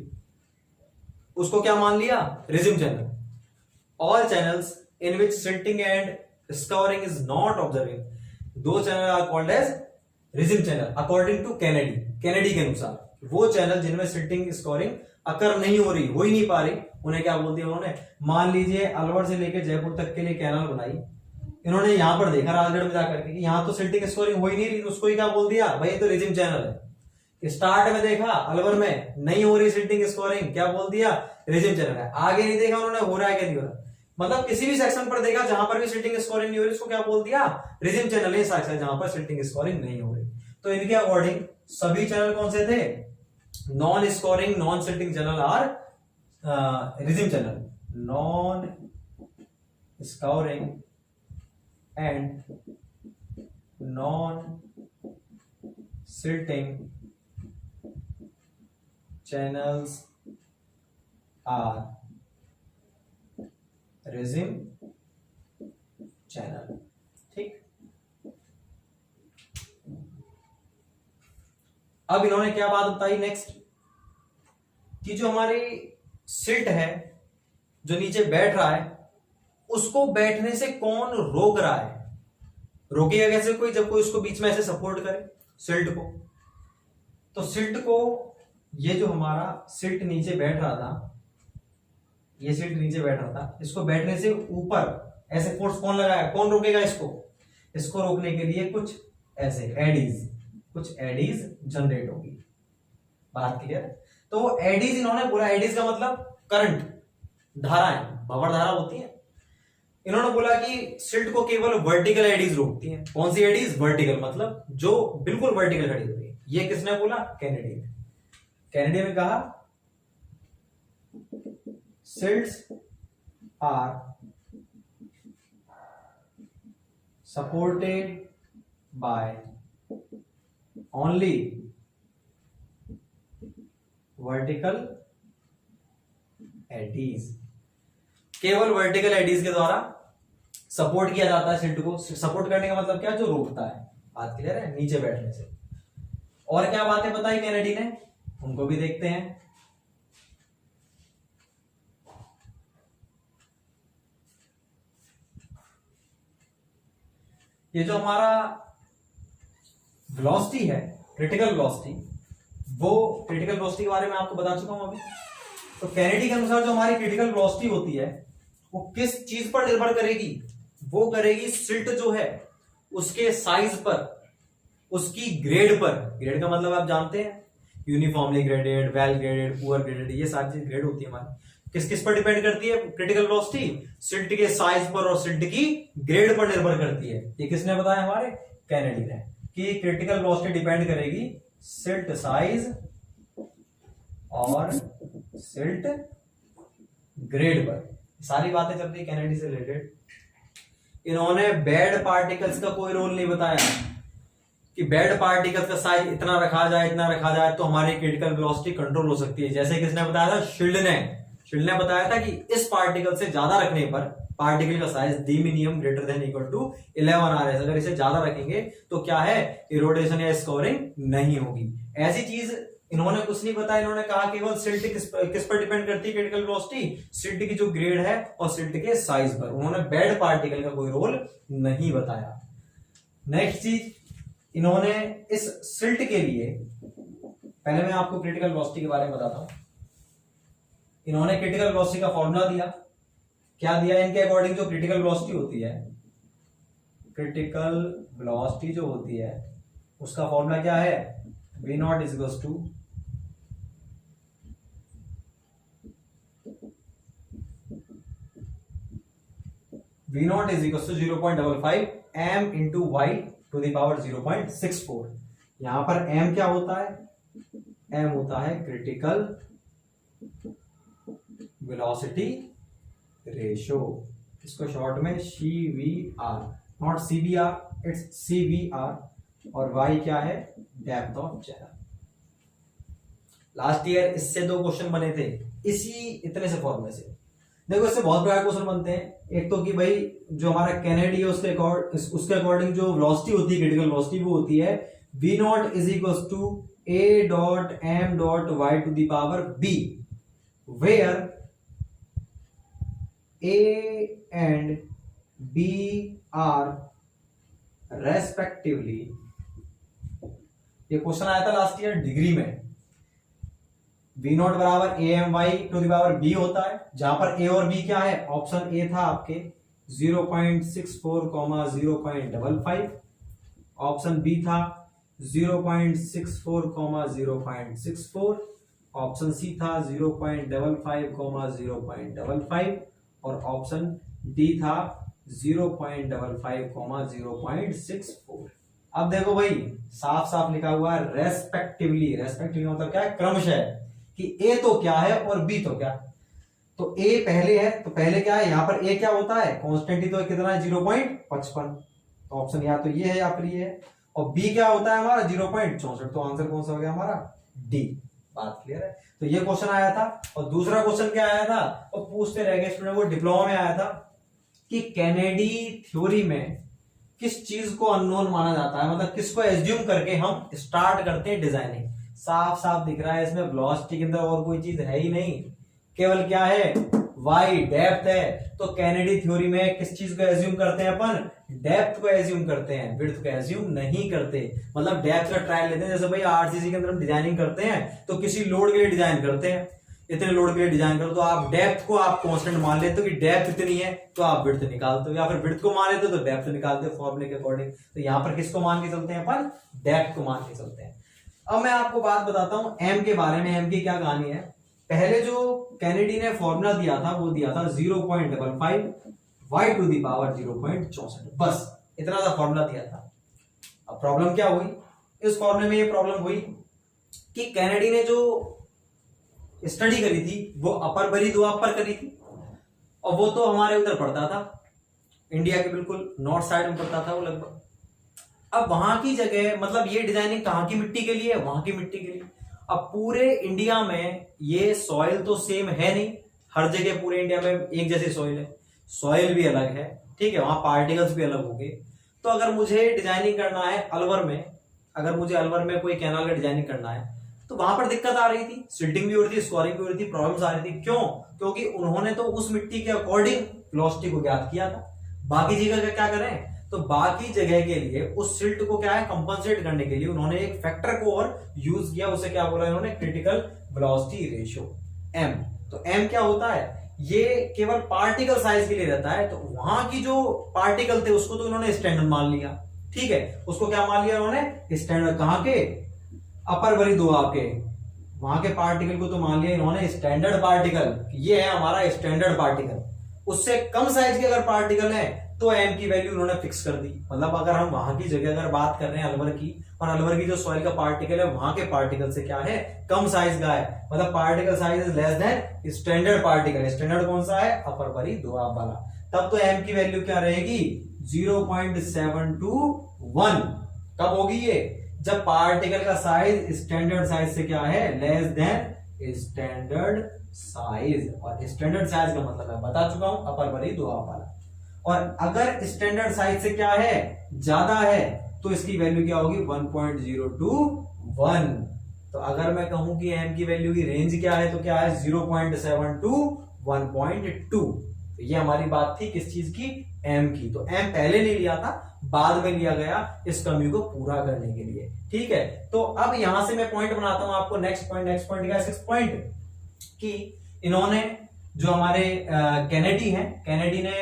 उसको क्या मान लिया, regime channel. All channels in which silting and scoring is not observing, दो channel are called as regime channel according to Kennedy. Kennedy के अनुसार वो चैनल जिनमें सिल्टिंग स्कोरिंग अकर नहीं हो रही, हो ही नहीं पा रही, उन्हें क्या बोल दिया उन्होंने, मान लीजिए अलवर से लेकर जयपुर तक के लिए कैनाल बनाई, इन्होंने यहाँ पर देखा राजगढ़ में जाकर के कि यहाँ तो सिल्टिंग स्कोरिंग हो ही नहीं रही, तो उसको ही क्या बोल दिया भाई, तो रिजिम चैनल है। स्टार्ट में देखा अलवर में नहीं हो रही सिल्टिंग स्कोरिंग, क्या बोल दिया, रिजिम चैनल है। आगे नहीं देखा उन्होंने हो रहा है क्या नहीं हो रहा, मतलब किसी भी सेक्शन पर देखा जहां पर भी सिल्टिंग स्कोरिंग नहीं हो रही, उसको क्या बोल दिया, रिजिम चैनल है सेक्शन जहां पर सिल्टिंग स्कोरिंग नहीं हो रही। तो इनके अकॉर्डिंग सभी चैनल कौन से थे, non scoring non silting channel are regime channel, non scoring and non silting channels are regime channel. ठीक, अब इन्होंने क्या बात बताई नेक्स्ट, कि जो हमारी सिल्ट है जो नीचे बैठ रहा है, उसको बैठने से कौन रोक रहा है, रोकेगा कैसे कोई, जब कोई उसको बीच में ऐसे सपोर्ट करे सिल्ट को। तो सिल्ट को, ये जो हमारा सिल्ट नीचे बैठ रहा था, ये सिल्ट नीचे बैठ रहा था, इसको बैठने से ऊपर ऐसे फोर्स कौन लगाया, कौन रोकेगा इसको, इसको रोकने के लिए कुछ ऐसे एडीज, कुछ एडीज जनरेट होगी। बात क्लियर। तो वो एडीज इन्होंने बोला, एडीज का मतलब करंट, धाराएं, भंवर धारा होती है। इन्होंने बोला कि सिल्ट को केवल वर्टिकल एडीज रोकती हैं। कौन सी एडीज, वर्टिकल, मतलब जो बिल्कुल वर्टिकल खड़ी होती है। ये किसने बोला, कैनेडी ने। कैनेडी ने कहा silts are supported by only vertical eddies, केवल वर्टिकल एडीज के द्वारा सपोर्ट किया जाता है सिल्ट को। सपोर्ट करने का मतलब क्या, जो रोकता है। बात क्लियर है, नीचे बैठने से। और क्या बातें बताई कैनेडी ने, उनको भी देखते हैं। ये जो हमारा वेलोसिटी है, क्रिटिकल वेलोसिटी, वो क्रिटिकल वेलोसिटी के बारे में आपको बता चुका हूं अभी। तो कैनेडी के अनुसार जो हमारी क्रिटिकल वेलोसिटी होती है, वो किस चीज पर निर्भर करेगी, वो करेगी सिल्ट जो है उसके साइज पर, उसकी ग्रेड पर। ग्रेड का मतलब आप जानते हैं, uniformly graded, well graded, poor graded, ये सारी चीज ग्रेड होती है हमारी। किस किस पर डिपेंड करती है क्रिटिकल वेलोसिटी, सिल्ट के साइज पर और सिल्ट की ग्रेड पर निर्भर करती है। ये किसने बताया, हमारे कैनेडी ने, कि क्रिटिकल वेलोसिटी डिपेंड करेगी सिल्ट साइज और सिल्ट ग्रेड पर। सारी बातें चलती है कैनेडी से रिलेटेड। इन्होंने बेड पार्टिकल्स का कोई रोल नहीं बताया कि बेड पार्टिकल्स का साइज इतना रखा जाए, इतना रखा जाए तो हमारी क्रिटिकल वेलोसिटी कंट्रोल हो सकती है। जैसे किसने बताया था, शील्ड ने बताया था कि इस पार्टिकल से ज्यादा रखने पर पार्टिकल का साइज डिमिनियम greater than equal to 11 RS, अगर इसे ज्यादा रखेंगे तो क्या है, इरोडेशन या स्कोरिंग नहीं होगी। ऐसी चीज इन्होंने कुछ नहीं बताया। इन्होंने कहा केवल सिल्ट किस पर डिपेंड करती है क्रिटिकल वेलोसिटी, सिल्ट की जो ग्रेड है और सिल्ट के साइज पर। उन्होंने बेड पार्टिकल का कोई रोल नहीं बताया। नेक्स्ट चीज, इन्होंने इस सिल्ट के लिए, पहले मैं आपको क्रिटिकल वेलोसिटी के बारे में बताता हूं। इन्होंने क्रिटिकल वेलोसिटी का फॉर्मूला दिया। क्या दिया इनके अकॉर्डिंग, जो क्रिटिकल वेलोसिटी होती है, क्रिटिकल वेलोसिटी जो होती है उसका फॉर्मूला क्या है, V not is equal to V not is equal to 0.55 m into Y to the power 0.64। यहां पर m क्या होता है, m होता है क्रिटिकल वेलोसिटी रेशो, इसको शॉर्ट में CVR, not CBR, it's CVR। और y क्या है, depth of channel. Last year इससे 2 क्वेश्चन बने थे, इसी इतने से फॉर्मूले से। देखो इससे बहुत प्रकार क्वेश्चन बनते हैं। एक तो कि भाई जो हमारा कैनेडी है उसके अकॉर्डिंग जो वेलोसिटी होती है, क्रिटिकल वेलोसिटी वो होती है V not is equal to A dot M dot Y to the power B, where A and B are respectively, ये क्वेश्चन आया था लास्ट ईयर डिग्री में, वी नॉट बराबर A M Y to the power B होता है, जहां पर ए और बी क्या है, ऑप्शन ए था आपके 0.64, 0.55, ऑप्शन बी था 0.64, 0.64, ऑप्शन सी था 0.55, 0.55 और ऑप्शन डी था 0.55, 0.64। अब देखो भाई साफ साफ लिखा हुआ है रेस्पेक्टिवली, रेस्पेक्टिवली मतलब क्या है, क्रमशः, कि ए तो क्या है और बी तो क्या। तो ए पहले है, तो पहले क्या है, यहां पर ए क्या होता है, कांस्टेंट ही तो कितना है 0.55, तो ऑप्शन या तो ये है या फिर ये है। और बी क्या होता है हमारा 0.64, तो आंसर कौन सा हो गया हमारा, डी। बात क्लियर है। तो ये क्वेश्चन आया था। और दूसरा क्वेश्चन क्या आया था, और पूछते रह गए स्टूडेंट, वो डिप्लोमा में आया था कि कैनेडी थ्योरी में किस चीज को अननोन माना जाता है, मतलब किसको एज्यूम करके हम स्टार्ट करते हैं डिजाइनिंग। साफ साफ दिख रहा है इसमें वेलोसिटी के अंदर और कोई चीज है ही नहीं, केवल क्या है, वाई डेप्थ है। तो कैनेडी थ्योरी में किस चीज को एज्यूम करते हैं अपन, डेप्थ को एज्यूम करते हैं, विड्थ को एज्यूम नहीं करते। मतलब डेप्थ का ट्रायल लेते हैं, जैसे भाई आरसीसी के अंदर हम डिजाइनिंग करते हैं तो किसी लोड के लिए डिजाइन करते हैं, इतने लोड के लिए डिजाइन करो, तो आप डेप्थ को आप कांस्टेंट मान लेते हो कि डेप्थ इतनी है, तो आप विड्थ निकालते हो, या फिर विड्थ को मान लेते हो तो डेप्थ निकालते हो फॉर्मूले के अकॉर्डिंग। तो यहां पर किसको मान के चलते हैं अपन, डेप्थ को मान के चलते हैं। अब मैं आपको बात बताता हूं एम के बारे में, एम की क्या कहानी है। पहले जो कैनेडी ने फॉर्मूला दिया था वो दिया था 0.55 y टू दी पावर 0.64, बस इतना सा फॉर्मूला दिया था। अब प्रॉब्लम क्या हुई इस फॉर्मूले में, ये प्रॉब्लम हुई कि कैनेडी ने जो स्टडी करी थी वो अपर बरी दुआब पर करी थी, और वो तो हमारे उधर पड़ता था, इंडिया के बिल्कुल नॉर्थ साइड में पड़ता था वो लगभग। अब वहां की जगह, मतलब ये डिजाइनिंग कहां की मिट्टी के लिए है, वहां की मिट्टी के लिए। अब पूरे इंडिया में ये सॉइल तो सेम है नहीं, हर जगह पूरे इंडिया में एक जैसी सॉइल है, सॉइल भी अलग है, ठीक है, वहां पार्टिकल्स भी अलग होंगे। तो अगर मुझे डिजाइनिंग करना है अलवर में, अगर मुझे अलवर में कोई कैनाल का डिजाइनिंग करना है, तो वहां पर दिक्कत आ रही थी, सिल्टिंग भी हो रही थी, स्कोरिंग भी हो रही थी, प्रॉब्लम्स आ रही थी। क्यों? क्योंकि उन्होंने तो उस मिट्टी के अकॉर्डिंग वेलोसिटी को ज्ञात किया था। बाकी जगह क्या करें, तो बाकी जगह के लिए उस सिल्ट को क्या है, कंपनसेट करने के लिए उन्होंने एक फैक्टर को और यूज किया, उसे क्या बोला इन्होंने, क्रिटिकल वेलोसिटी रेशियो, एम। तो एम क्या होता है, ये केवल पार्टिकल साइज के लिए रहता है। तो वहां की जो पार्टिकल थे उसको तो इन्होंने स्टैंडर्ड मान लिया, ठीक है, उसको क्या मान लिया इन्होंने, स्टैंडर्ड। कहां के, अपर बरी दुआब के, वहां के पार्टिकल को तो मान लिया इन्होंने स्टैंडर्ड पार्टिकल, ये है हमारा स्टैंडर्ड पार्टिकल। उससे कम साइज के अगर पार्टिकल है तो एम की वैल्यू उन्होंने फिक्स कर दी। मतलब अगर हम वहां की जगह अगर बात कर रहे हैं अलवर की, और अलवर की जो सॉइल का पार्टिकल है वहां के पार्टिकल से क्या है, कम साइज का है, मतलब particle size is less than standard particle. Standard कौन सा है, अपर बरी दुआब वाला। तब तो एम की वैल्यू क्या रहेगी, 0.721। कब होगी ये, जब पार्टिकल का साइज स्टैंडर्ड साइज से क्या है, लेस देन स्टैंडर्ड साइज। और स्टैंडर्ड साइज का मतलब मैं बता चुका हूं, अपर बरी दुआब वाला। और अगर स्टैंडर्ड साइज से क्या है, ज्यादा है, तो इसकी वैल्यू क्या होगी, 1.021। तो अगर मैं कहूं कि एम की वैल्यू की रेंज क्या है, तो क्या है 0.7 to 1.2। तो ये हमारी बात थी किस चीज की, एम की। तो एम पहले नहीं लिया था, बाद में लिया गया इस कमी को पूरा करने के लिए, ठीक है। तो अब यहां से मैं पॉइंट बनाता हूं आपको, नेक्स्ट पॉइंट क्या है, 6 पॉइंट, कि इन्होंने जो हमारे कैनेडी हैं, कैनेडी ने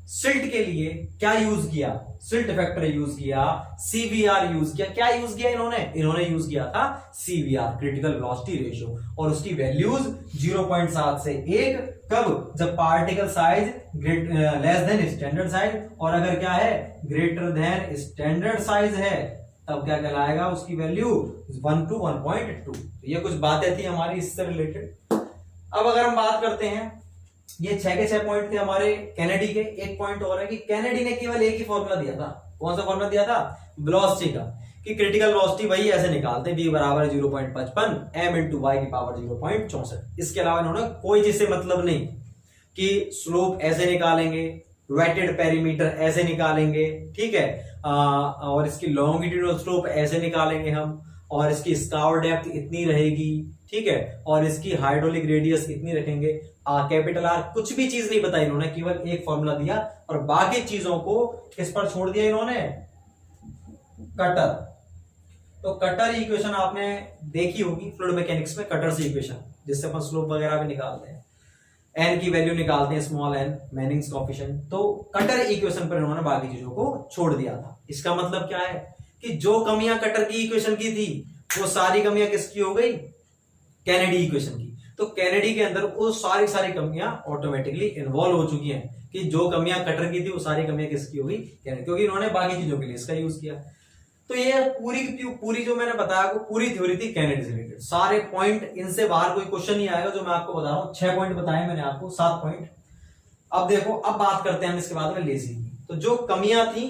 सिल्ट के लिए क्या यूज किया, सिल्ट फैक्टर यूज किया, सीवीआर यूज किया। क्या यूज किया इन्होंने यूज किया था सीवीआर, क्रिटिकल वेलोसिटी रेशियो, और उसकी वैल्यूज 0.7 से 1। कब, जब particle size less than standard size, और अगर क्या है, ग्रेटर देन स्टैंडर्ड साइज है, तब क्या कहलाएगा, उसकी वैल्यू 1 to 1.2। ये कुछ बातें थी हमारी इससे रिलेटेड। अब अगर हम बात करते हैं, ये 6 के 6 पॉइंट थे हमारे कैनेडी के। एक पॉइंट और है कि कैनेडी ने केवल एक ही फॉर्मूला दिया था। कौन सा फॉर्मूला दिया था, वेलोसिटी का, कि क्रिटिकल वेलोसिटी वही ऐसे निकालते हैं, v बराबर 0.55 m इंटू वाई की पावर 0.64। इसके अलावा इन्होंने कोई चीज से मतलब नहीं, कि स्लोप ऐसे निकालेंगे, वेटेड पेरीमीटर ऐसे निकालेंगे, ठीक है, और इसकी लॉन्गिट्यूडनल स्लोप ऐसे निकालेंगे हम, और इसकी स्कावर डेप्थ इतनी रहेगी, ठीक है, और इसकी हाइड्रोलिक रेडियस इतनी रखेंगे, कैपिटल आर, कुछ भी चीज नहीं बताई इन्होंने, केवल एक फॉर्मूला दिया, और बाकी चीजों को किस पर छोड़ दिया इन्होंने, कटर। तो कटर इक्वेशन आपने देखी होगी फ्लूइड मैकेनिक्स में, कटर से इक्वेशन जिससे अपन स्लोप वगैरह भी निकालते हैं, एन की वैल्यू निकालते हैं, स्मॉल एन, मैनिंग्स कोएफिशिएंट। तो कटर इक्वेशन पर इन्होंने बाकी चीजों को छोड़ दिया था। इसका मतलब क्या है कि जो कमियां कटर की इक्वेशन की थी वो सारी कमियां किसकी हो गई, कैनेडी इक्वेशन की। तो कैनेडी के अंदर वो सारी कमियां ऑटोमेटिकली इन्वॉल्व हो चुकी हैं कि जो कमियां कटर की थी वो सारी कमियां किसकी होगी, कैनेडी, क्योंकि इन्होंने बाकी चीजों के लिए इसका यूज किया। तो ये पूरी जो मैंने बताया वो पूरी थ्योरी थी कैनेडी से रिलेटेड। सारे पॉइंट, इनसे बाहर कोई क्वेश्चन नहीं आएगा जो मैं आपको बता रहा हूं। 6 पॉइंट बताए मैंने आपको, 7 पॉइंट। अब देखो, अब बात करते हैं हम इसके बाद में लेसी की। तो जो कमियां थी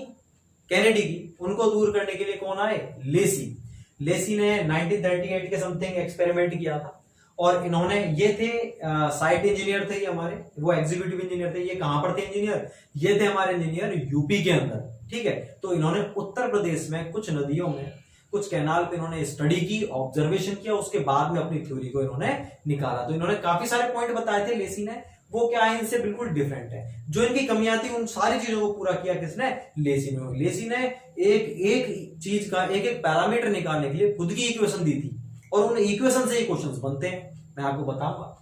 कैनेडी की उनको दूर करने के लिए कौन आए, लेसी। लेसी ने 1938 के समथिंग एक्सपेरिमेंट किया था और इन्होंने, ये थे साइट इंजीनियर थे ये हमारे, वो एग्जीक्यूटिव इंजीनियर थे। ये कहां पर थे इंजीनियर, ये थे हमारे इंजीनियर यूपी के अंदर, ठीक है। तो इन्होंने उत्तर प्रदेश में कुछ नदियों में, कुछ कैनाल पे इन्होंने स्टडी की, ऑब्जर्वेशन किया, उसके बाद में अपनी थ्योरी को इन्होंने निकाला। तो इन्होंने काफी सारे पॉइंट बताए थे लेसी ने, वो क्या है, इनसे बिल्कुल डिफरेंट है। जो इनकी कमियां थी उन सारी चीजों को पूरा किया किसने, लेसी ने। लेसी ने एक चीज का एक पैरामीटर निकालने के लिए खुद की इक्वेशन दी थी और उन इक्वेशन से ही क्वेश्चंस बनते हैं, मैं आपको बताऊंगा।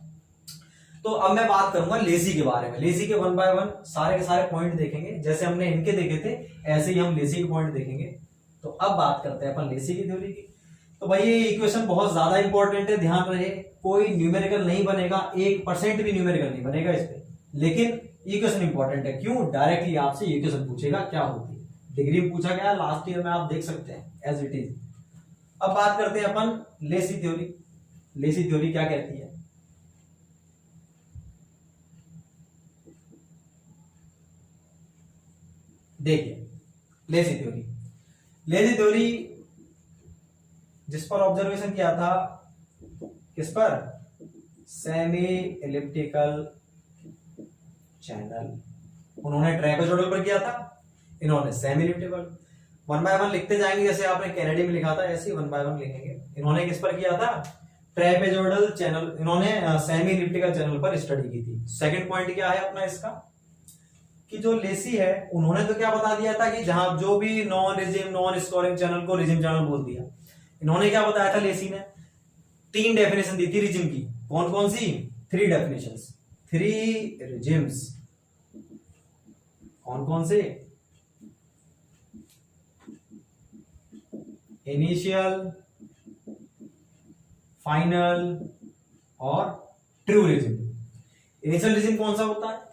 तो अब मैं बात करूंगा लेसी के बारे में। लेसी के 1 बाय 1 सारे के सारे पॉइंट देखेंगे, जैसे हमने इनके देखे थे ऐसे ही हम लेसी के पॉइंट देखेंगे। तो अब बात करते हैं अपन लेसी की थ्योरी की। तो भाई ये इक्वेशन बहुत ज्यादा इंपॉर्टेंट है, ध्यान रहे, कोई न्यूमेरिकल नहीं बनेगा, 1% भी न्यूमेरिकल नहीं बनेगा इस पे, लेकिन इक्वेशन इंपॉर्टेंट है। क्यों, डायरेक्टली आपसे इक्वेशन पूछेगा क्या होती है, डिग्री में पूछा गया, लास्ट ईयर में आप देख सकते हैं एज इट इज। अब बात करते हैं अपन लेसी थ्योरी। लेसी थ्योरी क्या कहती है, देखिए लेसी थ्योरी। लेसी थ्योरी जिस पर ऑब्जर्वेशन किया था, किस पर, सेमी एलिप्टिकल चैनल, उन्होंने ट्रेपेजोइडल पर किया था, इन्होंने सेमी एलिप्टिकल। 1 बाय 1 लिखते जाएंगे, जैसे आपने कैनेडी में लिखा था ऐसे ही 1 बाय 1 लिखेंगे। इन्होंने किस पर किया था, ट्रेपेजोइडल चैनल, इन्होंने सेमी एलिप्टिकल चैनल पर स्टडी की थी। सेकंड पॉइंट क्या है अपना इसका, कि जो लेसी है उन्होंने तो क्या बता दिया था कि जहां जो भी non regime, non scoring channel को रिजिम चैनल बोल दिया। इन्होंने क्या बताया था लेसी ने, 3 डेफिनेशन दी थी रिजिम की। कौन कौन सी, 3 डेफिनेशंस, 3 रिजिम्स। कौन कौन से, इनिशियल, फाइनल और ट्रू रिजिम। इनिशियल रिजिम कौन सा होता है,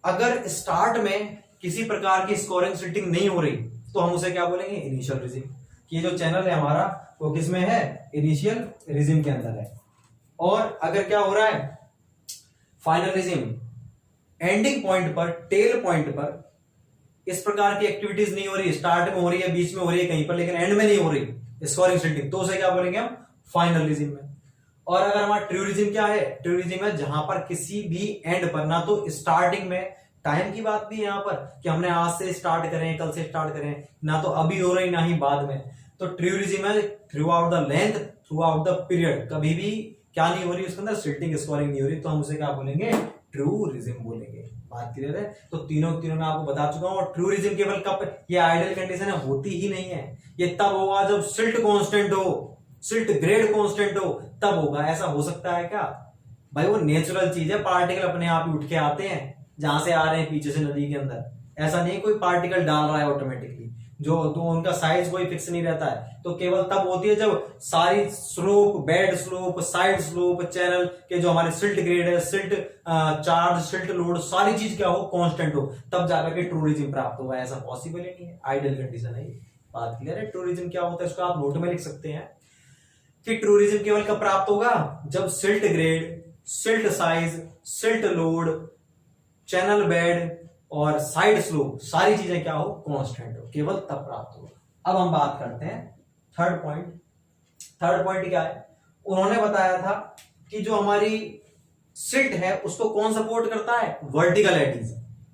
अगर स्टार्ट में किसी प्रकार की स्कोरिंग सेटिंग नहीं हो रही तो हम उसे क्या बोलेंगे, इनिशियल रिजिम। कि जो चैनल है हमारा वो किसमें है, इनिशियल रिजिम के अंदर है। और अगर क्या हो रहा है, फाइनल रिजिम, एंडिंग पॉइंट पर, टेल पॉइंट पर इस प्रकार की एक्टिविटीज नहीं हो रही, स्टार्ट में हो रही है, बीच में हो रही है कहीं पर, लेकिन एंड में नहीं हो रही स्कोरिंग सेटिंग, तो उसे क्या बोलेंगे हम, फाइनल रिजिम में। और अगर हमारा ट्रू रिजिम क्या है, ट्रू रिजिम है जहां पर किसी भी एंड पर, ना तो स्टार्टिंग में, टाइम की बात भी है यहाँ पर कि हमने आज से स्टार्ट करें, कल से स्टार्ट करें, ना तो अभी हो रही ना ही बाद में। तो ट्रू रिजिम है through out the length, through out the period, कभी भी क्या नहीं हो रही उसके अंदर, सिल्टिंग स्कोरिंग नहीं हो रही, तो हम उसे क्या बोलेंगे, ट्रू रिजिम बोलेंगे। बात क्लियर है। तो तीनों मैं आपको बता चुका हूं। और ट्रू रिजिम केवल कब, ये आइडियल कंडीशन है, होती ही नहीं है, ये तब होगा जब सिल्ट कांस्टेंट हो, सिल्ट ग्रेड कांस्टेंट हो, तब होगा। ऐसा हो सकता है क्या भाई, वो नेचुरल चीज है, पार्टिकल अपने आप ही उठ के आते हैं जहां से आ रहे हैं पीछे से नदी के अंदर, ऐसा नहीं कोई पार्टिकल डाल रहा है ऑटोमेटिकली, जो तो उनका साइज कोई फिक्स नहीं रहता है। तो केवल तब होती है जब सारी slope, bed slope, side slope, channel के जो हमारे सिल्ट ग्रेड है, सिल्ट चार्ज, सिल्ट लोड, सारी चीज क्या हो, कांस्टेंट हो, तब जाकर के ट्रू रिजिम प्राप्त होगा। ऐसा पॉसिबल ही नहीं है, आइडियल कंडीशन है। बात क्लियर है। ट्रू रिजिम क्या होता है, इसको आप नोट में लिख सकते हैं कि ट्रू रिजिम केवल कब प्राप्त होगा, जब silt grade, silt size, silt load, channel bed और साइड स्लोप, सारी चीजें क्या हो, कांस्टेंट हो, केवल तब प्राप्त होगा। अब हम बात करते हैं थर्ड पॉइंट। थर्ड पॉइंट क्या है, उन्होंने बताया था कि जो हमारी सिल्ट है उसको कौन सपोर्ट करता है, वर्टिकल एडीज,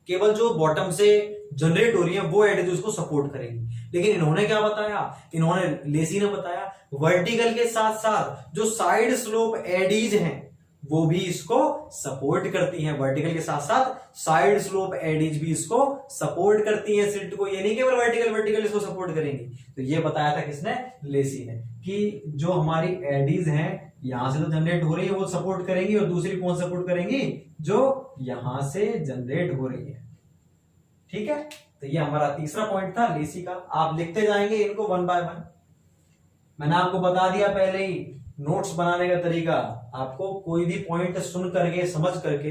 केवल जो बॉटम से जनरेट हो रही है वो एडीज उसको सपोर्ट करेगी। लेकिन इन्होंने क्या बताया, इन्होंने लेसी ने बताया वर्टिकल के साथ साथ जो साइड स्लोप एडीज हैं वो भी इसको सपोर्ट करती हैं। वर्टिकल के साथ साथ साइड स्लोप एडीज भी इसको सपोर्ट करती हैं सिल्ट को, ये नहीं केवल वर्टिकल वर्टिकल इसको सपोर्ट करेंगी। तो ये बताया था किसने, लेसी ने, कि जो हमारी एडीज हैं यहां से तो जनरेट हो रही है वो सपोर्ट करेंगी, और दूसरी कौन सपोर्ट करेंगी, जो यहां से जनरेट हो रही है। ठीक है, तो ये हमारा तीसरा पॉइंट था लेसी का। आप लिखते जाएंगे इनको वन बाय वन। मैंने आपको बता दिया पहले ही नोट्स बनाने का तरीका। आपको कोई भी पॉइंट सुन करके समझ करके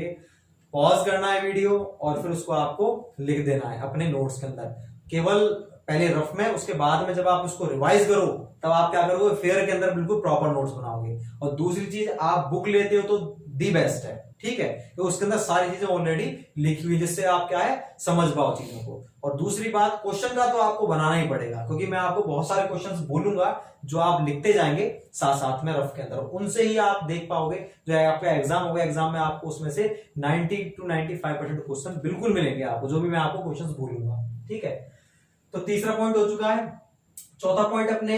पॉज करना है वीडियो, और फिर उसको आपको लिख देना है अपने नोट्स के अंदर, केवल पहले रफ में, उसके बाद में जब आप उसको रिवाइज करो तब आप क्या करोगे, फेयर के अंदर बिल्कुल प्रॉपर नोट्स बनाओगे। और दूसरी चीज, आप बुक लेते हो तो दी बेस्ट है, ठीक है, तो उसके अंदर सारी चीजें ऑलरेडी लिखी हुई, जिससे आप क्या है समझ पाओ चीजों को। और दूसरी बात, क्वेश्चन का तो आपको बनाना ही पड़ेगा, क्योंकि मैं आपको बहुत सारे क्वेश्चंस बोलूंगा जो आप लिखते जाएंगे साथ साथ में रफ के अंदर, उनसे ही आप देख पाओगे जो है आपका एग्जाम होगा। एग्जाम में आपको उसमें से 90 to 95% क्वेश्चन बिल्कुल मिलेंगे आपको, जो भी मैं आपको क्वेश्चन बोलूंगा। ठीक है, तो तीसरा पॉइंट हो चुका है। चौथा पॉइंट अपने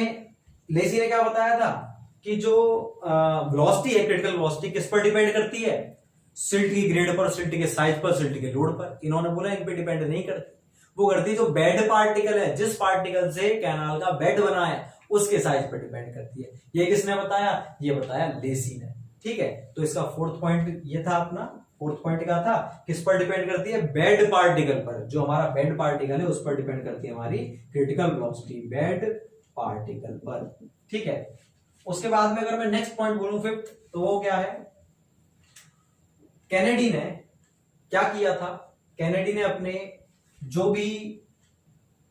लेसी ने क्या बताया था कि जो वेलोसिटी है, क्रिटिकल वेलोसिटी किस पर डिपेंड करती है, सिल्ट की ग्रेड पर, सिल्ट के साइज पर, सिल्ट के लोड पर। इन्होंने बोला इन पे डिपेंड नहीं करती, वो करती जो बेड पार्टिकल है, जिस पार्टिकल से कैनाल का बेड बना है उसके साइज पर डिपेंड करती है। ये किसने बताया, ये बताया लेसी ने। ठीक है, तो इसका फोर्थ पॉइंट ये था अपना। फोर्थ पॉइंट क्या था, किस पर डिपेंड करती है, बेड पार्टिकल पर। जो हमारा बेड पार्टिकल है उस पर डिपेंड करती है हमारी क्रिटिकल वेलोसिटी, बेड पार्टिकल पर। ठीक है, उसके बाद में अगर मैं नेक्स्ट पॉइंट बोलूं फिफ्थ, तो वो क्या है, कैनेडी ने क्या किया था, कैनेडी ने अपने जो भी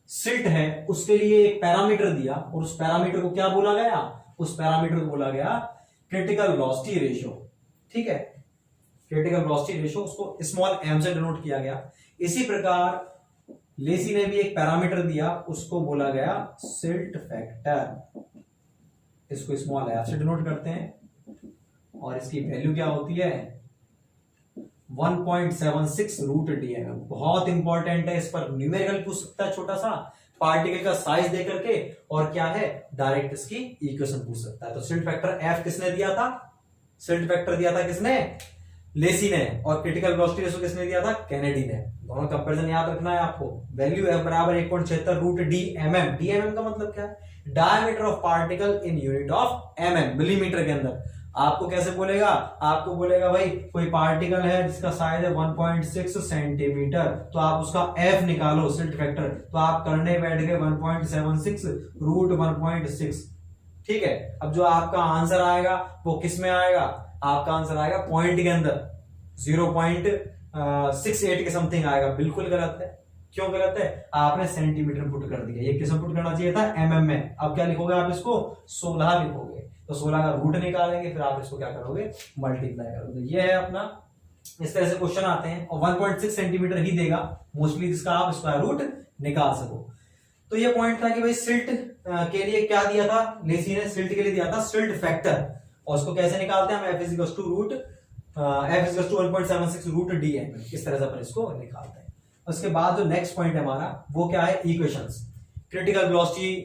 सिल्ट है उसके लिए एक पैरामीटर दिया, और उस पैरामीटर को क्या बोला गया, उस पैरामीटर को बोला गया क्रिटिकल वेलोसिटी रेशियो। ठीक है, क्रिटिकल वेलोसिटी रेशियो, उसको स्मॉल एम से डिनोट किया गया। इसी प्रकार लेसी ने भी एक पैरामीटर दिया, उसको बोला गया सिल्ट फैक्टर, इसको स्मॉल एफ से डिनोट करते हैं, और इसकी वैल्यू क्या होती है 1.76 रूट डीएमएम। बहुत इंपॉर्टेंट है, इस पर न्यूमेरिकल पूछ सकता है छोटा सा, पार्टिकल का साइज दे करके, और क्या है डायरेक्ट इसकी इक्वेशन पूछ सकता है। तो सिल्ट फैक्टर एफ किसने दिया था, सिल्ट फैक्टर दिया था किसने, लेसी ने, और क्रिटिकल वेलोसिटी रेशियो किसने दिया था, कैनेडी ने। दोनों कंपैरिजन याद रखना है आपको। वैल्यू एफ बराबर 1.76 रूट डीएमएम। डीएमएम का मतलब क्या है, diameter of particle in unit of MM, millimetre के अंदर। आपको कैसे बोलेगा, आपको बोलेगा भाई कोई पार्टिकल है जिसका साइज है 1.6 सेंटीमीटर, तो आप उसका एफ निकालो सिल्ट फैक्टर, तो आप करने बैठ गए 1.76 रूट 1.6। ठीक है, अब जो आपका आंसर आएगा वो किस में आएगा, आपका आंसर आएगा पॉइंट के अंदर 0.68 के समथिंग आएगा। बिल्कुल गलत है। क्यों गलत है, आपने सेंटीमीटर पुट कर दिया, ये किसमें पुट करना चाहिए था, एमएम में। अब क्या लिखोगे आप, इसको 16 लिखोगे, तो 16 का रूट निकालेंगे, फिर आप इसको क्या करोगे, मल्टीप्लाई करोगे। ये है अपना, इस तरह से क्वेश्चन आते हैं, और 1.6 सेंटीमीटर ही देगा मोस्टली, जिसका आप स्क्वायर रूट निकाल सको। तो ये पॉइंट था कि भाई सिल्ट के लिए क्या दिया था, लेसी ने सिल्ट के लिए दिया था सिल्ट फैक्टर, और उसको कैसे निकालते हैं हम, F = root F = 1.76 root DM, इस तरह से अपन इसको निकालते हैं। उसके बाद जो नेक्स्ट पॉइंट है हमारा वो क्या है, इक्वेशंस। क्रिटिकल वेलोसिटी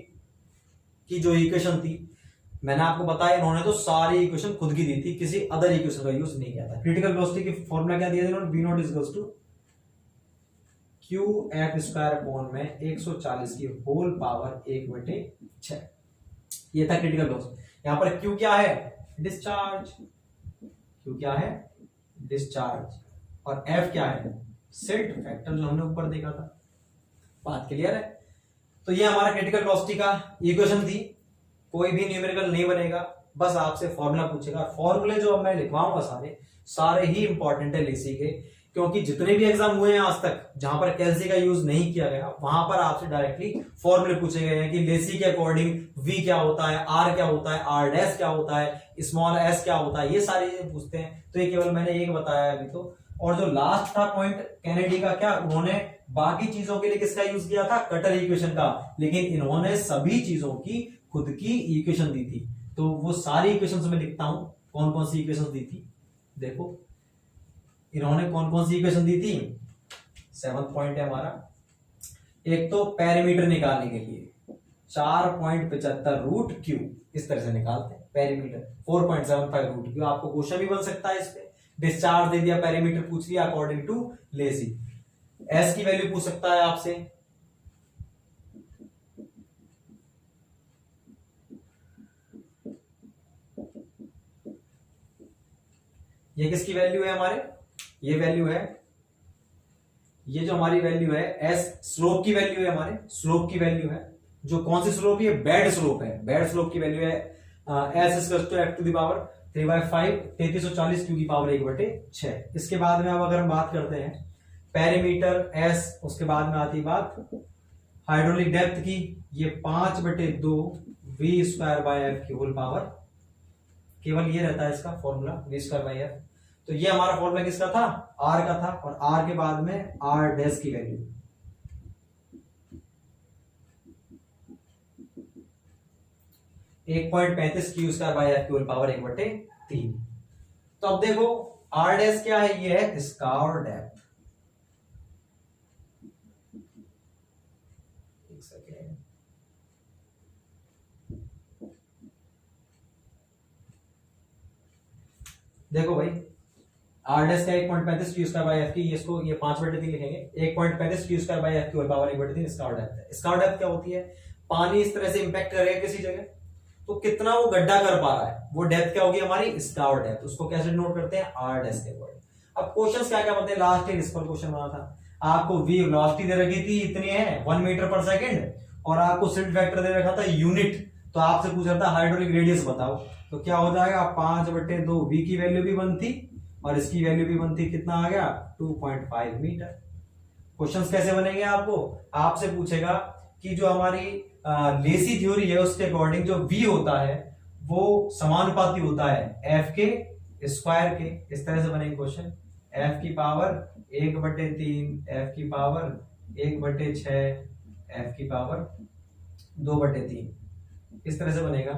की जो इक्वेशन थी, मैंने आपको बताया इन्होंने तो सारी इक्वेशन खुद की दी थी, किसी अदर इक्वेशन का यूज नहीं किया था। क्रिटिकल वेलोसिटी की फॉर्मूला क्या दिया था इन्होंने, V0 = Q(F²) में 140 की होल पावर 1/6। ये था क्रिटिकल वेलोसिटी। यहां पर Q क्या है, डिस्चार्ज, Q क्या है, डिस्चार्ज, और F क्या है, सिल्ट फैक्टर, जो हमने ऊपर देखा था। बात क्लियर है। तो ये हमारा क्रिटिकल वेलोसिटी का इक्वेशन थी। कोई भी न्यूमेरिकल नहीं बनेगा, बस आपसे फॉर्मूला पूछेगा। फॉर्मूले जो अब मैं लिखवाऊंगा सारे ही इंपॉर्टेंट है लेसी के, क्योंकि जितने भी एग्जाम हुए हैं आज तक जहां पर कैलसी का यूज नहीं किया गया, वहां पर आपसे डायरेक्टली फॉर्मूले पूछे गए हैं कि लेसी के अकॉर्डिंग V क्या होता है, R क्या होता है, R' क्या होता है, स्मॉल s क्या होता है, ये सारी चीजें पूछते हैं। तो ये केवल मैंने एक बताया अभी तो। और जो लास्ट था पॉइंट कैनेडी का, क्या उन्होंने बाकी चीजों के लिए किसका यूज किया था, कटर इक्वेशन का, लेकिन इन्होंने सभी चीजों की खुद की इक्वेशन दी थी। तो वो सारी इक्वेशंस में लिखता हूं कौन कौन सी इक्वेशंस दी थी। देखो इन्होंने कौन कौन सी इक्वेशन दी थी। 7th पॉइंट है हमारा, एक तो पेरीमीटर निकालने के लिए, 4.75 रूट क्यू, इस तरह से निकालते हैं पेरीमीटर। 4.75 root Q. आपको क्वेश्चन भी बन सकता है इस पे, डिस्चार्ज दे दिया, पेरीमीटर पूछ लिया अकॉर्डिंग टू लेसी। एस की वैल्यू पूछ सकता है आपसे, ये किसकी वैल्यू है हमारे, ये वैल्यू है, ये जो हमारी वैल्यू है एस स्लोप की वैल्यू है, हमारे स्लोप की वैल्यू है, जो कौन सी स्लोप है, बेड स्लोप है, बेड स्लोप की वैल्यू है S to F to the power 3/5 3340 Q की पावर 1/6। इसके बाद में अब अगर हम बात करते हैं पेरीमीटर एस, उसके बाद में आती बात हाइड्रोलिक डेप्थ की, ये 5/2 वी स्क्वायर बाय एफ की होल पावर, केवल ये रहता है इसका formula V square by F. तो ये हमारा फॉर्मूला किसका था, आर का था, और आर के बाद में आर डैश की value 1.35 Q square by F की होल पावर 1/3। तो अब देखो आर डैश क्या है, ये है स्कार डेप्थ। एक सेकेंड, देखो भाई आर डैश का 1.35 क्यू स्क्वायर बाय एफ की, इसको ये 5/3 लिखेंगे, 1.35 क्यू स्क्वायर बाय एफ की होल पावर 1/3 स्कार डेप्थ है। स्कार डेप्थ क्या होती है, पानी इस तरह से इंपैक्ट करेगा किसी जगह, तो कितना वो गड्ढा कर पा रहा है, वो डेप्थ क्या होगी हमारी, स्कार डेप्थ। उसको कैसे नोट करते हैं, आर डैश के अकॉर्डिंग। अब क्वेश्चंस क्या क्या बनते हैं, लास्ट ईयर इस पर क्वेश्चन बना था, आपको वी वेलोसिटी दे रखी थी इतनी है 1 मीटर पर सेकेंड, और आपको सिल्ट फैक्टर दे रखा था यूनिट, तो आपसे पूछ रहा था हाइड्रोलिक रेडियस बताओ, तो क्या हो जाएगा 5/2 वी की वैल्यू भी बनती और इसकी वैल्यू भी बनती, कितना आ गया 2.5 मीटर। क्वेश्चंस कैसे बनेंगे, आपसे पूछेगा कि जो हमारी लेसी थ्योरी है उसके अकॉर्डिंग जो v होता है वो समानुपाती होता है f के स्क्वायर के, इस तरह से बनेंगे क्वेश्चन, f की पावर 1/3, f की पावर 1/6, f की पावर 2/3, इस तरह से बनेगा।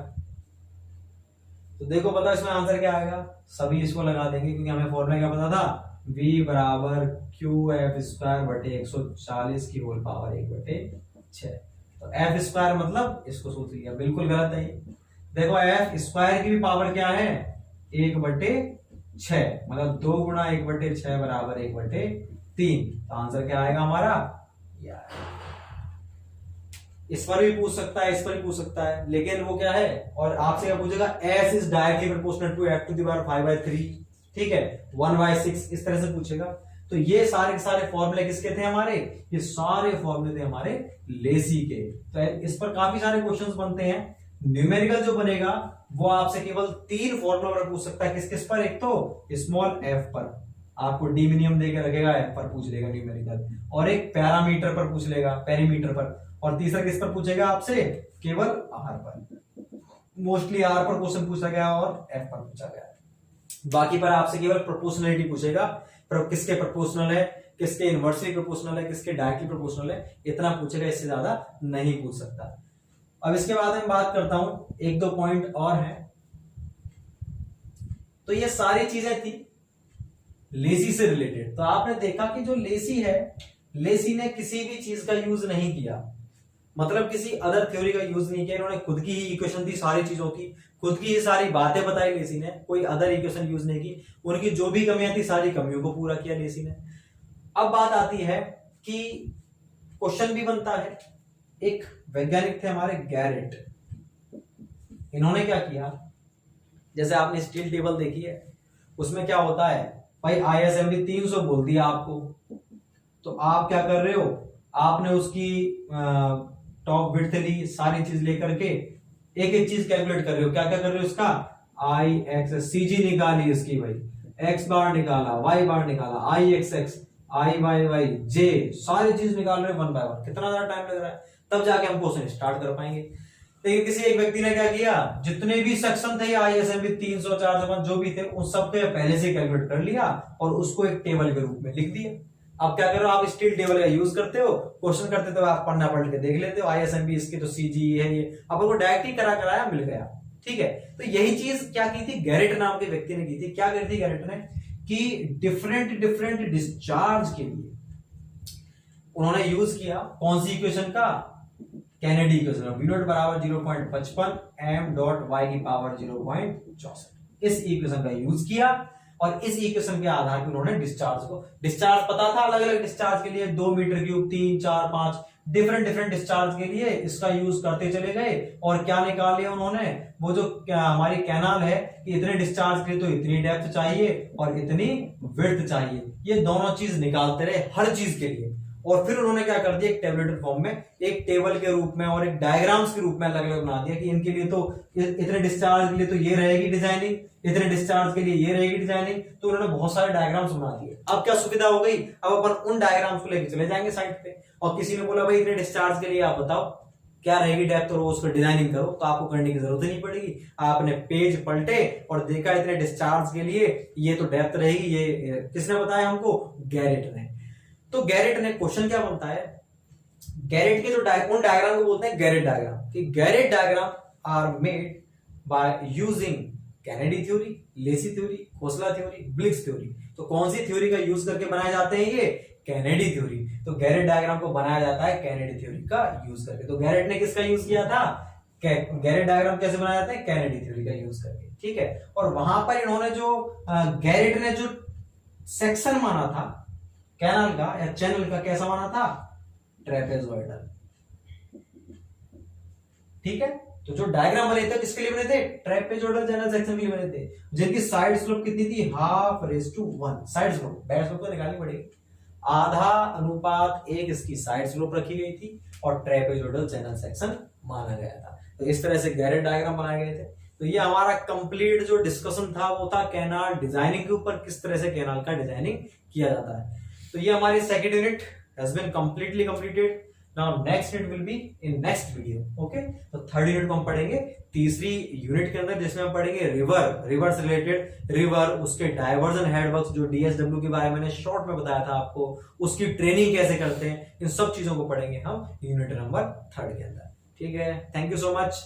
तो देखो पता इसमें आंसर क्या आएगा, सभी इसको लगा देंगे क्योंकि हमें फॉर्मूला क्या पता था, v बराबर क्यू एफ स्क्वायर बटे 140 की होल पावर 1/6। तो एफ स्क्वायर मतलब इसको सूत्र लिया, बिल्कुल गलत है ये। देखो एफ स्क्वायर की भी पावर क्या है 1/6, मतलब 2 गुणा 1/6 बराबर 1/3। तो आंसर क्या आएगा हमारा, इस पर भी पूछ सकता है, इस पर भी पूछ सकता है, लेकिन वो क्या है, और आपसे क्या पूछेगा, S is directly proportional to F to the power 5/3, ठीक है, 1/6, इस तरह से पूछेगा। तो ये सारे के सारे फॉर्मूले किसके थे हमारे, ये सारे फॉर्मूले थे हमारे लेसी के। तो इस पर काफी सारे क्वेश्चंस बनते हैं। न्यूमेरिकल जो बनेगा वो आपसे केवल 3 फॉर्मूला पर पूछ सकता है, किस किस पर, एक तो स्मॉल एफ पर, आपको डिमिनियम देकर रखेगा, एफ पर पूछ लेगा न्यूमेरिकल, और एक पैरामीटर पर पूछ लेगा, पेरीमीटर पर, और तीसरा किस पर पूछेगा आपसे, केवल आर पर। मोस्टली आर पर क्वेश्चन पूछा गया और एफ पर पूछा गया, बाकी पर आपसे केवल प्रोपोर्शनलिटी पूछेगा, किसके प्रोपोर्शनल है, किसके इनवर्सली प्रोपोर्शनल है, किसके डायरेक्टली प्रोपोर्शनल है, इतना पूछेगा, इससे ज्यादा नहीं पूछ सकता। अब इसके बाद मैं बात करता हूं, 1-2 पॉइंट और है। तो ये सारी चीजें थी लेसी से रिलेटेड। तो आपने देखा कि जो लेसी है, लेसी ने किसी भी चीज का यूज नहीं किया, मतलब किसी अदर थ्योरी का यूज नहीं किया, इन्होंने खुद की ही इक्वेशन दी सारी चीजों की, खुद की ही सारी बातें बताई लेसी ने, कोई अदर इक्वेशन यूज नहीं की, उनकी जो भी कमियां थी सारी कमियों को पूरा किया लेसी ने। अब बात आती है कि क्वेश्चन भी बनता है, एक वैज्ञानिक थे हमारे गैरेट, इन्होंने क्या किया, जैसे आपने स्टील टेबल देखी है, उसमें क्या होता है भाई, ISMB 300 बोल दिया आपको, तो आप क्या कर रहे हो, आपने उसकी टॉप विड्थ ली, सारी चीज लेकर के एक एक चीज कैलकुलेट कर रहे हो, क्या क्या कर रहे हो, उसका IX CG निकाली इसकी भाई, X बार निकाला, Y बार निकाला, IXX IYY J, सारी चीज निकाल रहे हो 1 बाय 1, कितना ज्यादा टाइम लग रहा है, तब जाके हम क्वेश्चन स्टार्ट कर पाएंगे। लेकिन किसी एक व्यक्ति ने क्या किया, जितने भी सेक्शन थे ISMB 300 405 जो भी थे, उन सबको पहले से कैलकुलेट कर लिया और उसको एक टेबल के रूप में लिख दिया। अब क्या करो, आप स्टील टेबल का यूज करते हो, क्वेश्चन करते तो आप पढ़ना पढ़ के देख लेते हो, ISMB इसके तो CG है, ये अपन को डायरेक्ट ही कराया मिल गया, ठीक है। तो यही चीज क्या की थी, गैरेट नाम के व्यक्ति ने की थी। क्या करी थी गैरेट ने, कि डिफरेंट डिफरेंट डिस्चार्ज के लिए उन्होंने यूज किया कौन सी इक्वेशन का, कैनेडी इक्वेशन v नॉट बराबर 0.55 m डॉट y की पावर 0.64, इस इक्वेशन का यूज किया और इस इक्वेशन के आधार पर उन्होंने डिस्चार्ज पता था, अलग अलग डिस्चार्ज के लिए 2 मीटर क्यूब 3 4 5 डिफरेंट डिस्चार्ज के लिए इसका यूज करते चले गए और क्या निकाल लिया उन्होंने, वो जो हमारी कैनाल है कि इतने डिस्चार्ज के लिए तो इतनी डेप्थ चाहिए और इतनी विड्थ चाहिए, ये दोनों चीज निकालते रहे हर चीज के लिए। और फिर उन्होंने क्या कर दिया, एक टेबलेटेड फॉर्म में, एक टेबल के रूप में और एक डायग्राम्स के रूप में अलग अलग बना दिया कि इनके लिए तो इतने डिस्चार्ज के लिए तो ये रहेगी डिजाइनिंग, इतने डिस्चार्ज के लिए ये रहेगी डिजाइनिंग, तो उन्होंने बहुत सारे डायग्राम्स बना दिए। अब क्या सुविधा हो गई, अब अपन उन डायग्राम्स को लेकर चले जाएंगे साइट पे और किसी ने बोला भाई इतने डिस्चार्ज के लिए आप बताओ क्या रहेगी डेप्थ और उसको डिजाइनिंग करो, तो आपको करने की जरूरत ही नहीं पड़ेगी। आपने पेज पलटे और देखा इतने डिस्चार्ज के लिए ये तो डेप्थ रहेगी, ये किसने बताया हमको, गैरेट ने। तो गैरेट ने क्वेश्चन क्या बनता है, गैरेट के जो उन डायग्राम को बोलते हैं गैरेट डायग्राम, कि Garrett diagram are made by using Kennedy theory, Lacey theory, Khosla theory, Bligh's theory. तो कौन सी थ्योरी का यूज करके बनाए जाते हैं ये, कैनेडी थ्योरी। तो गैरेट डायग्राम को बनाया जाता है कैनेडी थ्योरी का यूज करके। तो गैरेट ने किसका यूज किया था, गैरेट डायग्राम कैसे बनाया जाता है, कैनेडी थ्योरी का यूज करके, ठीक है। और वहां पर इन्होंने जो गैरेट ने जो सेक्शन माना था कैनाल का या चैनल का, कैसा माना था, ट्रेपेजॉइडल, ठीक है। तो जो डायग्राम बने थे किसके लिए बने थे, ट्रेपेजॉइडल चैनल सेक्शन के लिए बने थे, जिनकी साइड स्लोप कितनी थी, 1/2 साइड स्लोप, बैक स्लोप तो निकालनी पड़ेगी, 1/2 इसकी साइड स्लोप रखी गई थी और ट्रेपेजॉइडल चैनल सेक्शन माना गया था। तो इस तरह से गैरेट डायग्राम बनाए गए थे। तो ये हमारा कंप्लीट जो डिस्कशन था वो था कैनाल डिजाइनिंग के ऊपर, किस तरह से कैनाल का डिजाइनिंग किया जाता है। तो ये हमारी second unit has been completely completed. Now next unit will be in next video, okay. तो थर्ड यूनिट को हम पढ़ेंगे तीसरी यूनिट के अंदर, जिसमें हम पढ़ेंगे रिवर से रिलेटेड रिवर, उसके डायवर्जन हेडवर्क्स, जो डीएसडब्ल्यू के बारे में मैंने शॉर्ट में बताया था आपको, उसकी ट्रेनिंग कैसे करते हैं, इन सब चीजों को पढ़ेंगे हम यूनिट नंबर 3 के अंदर, ठीक है। Thank you so much.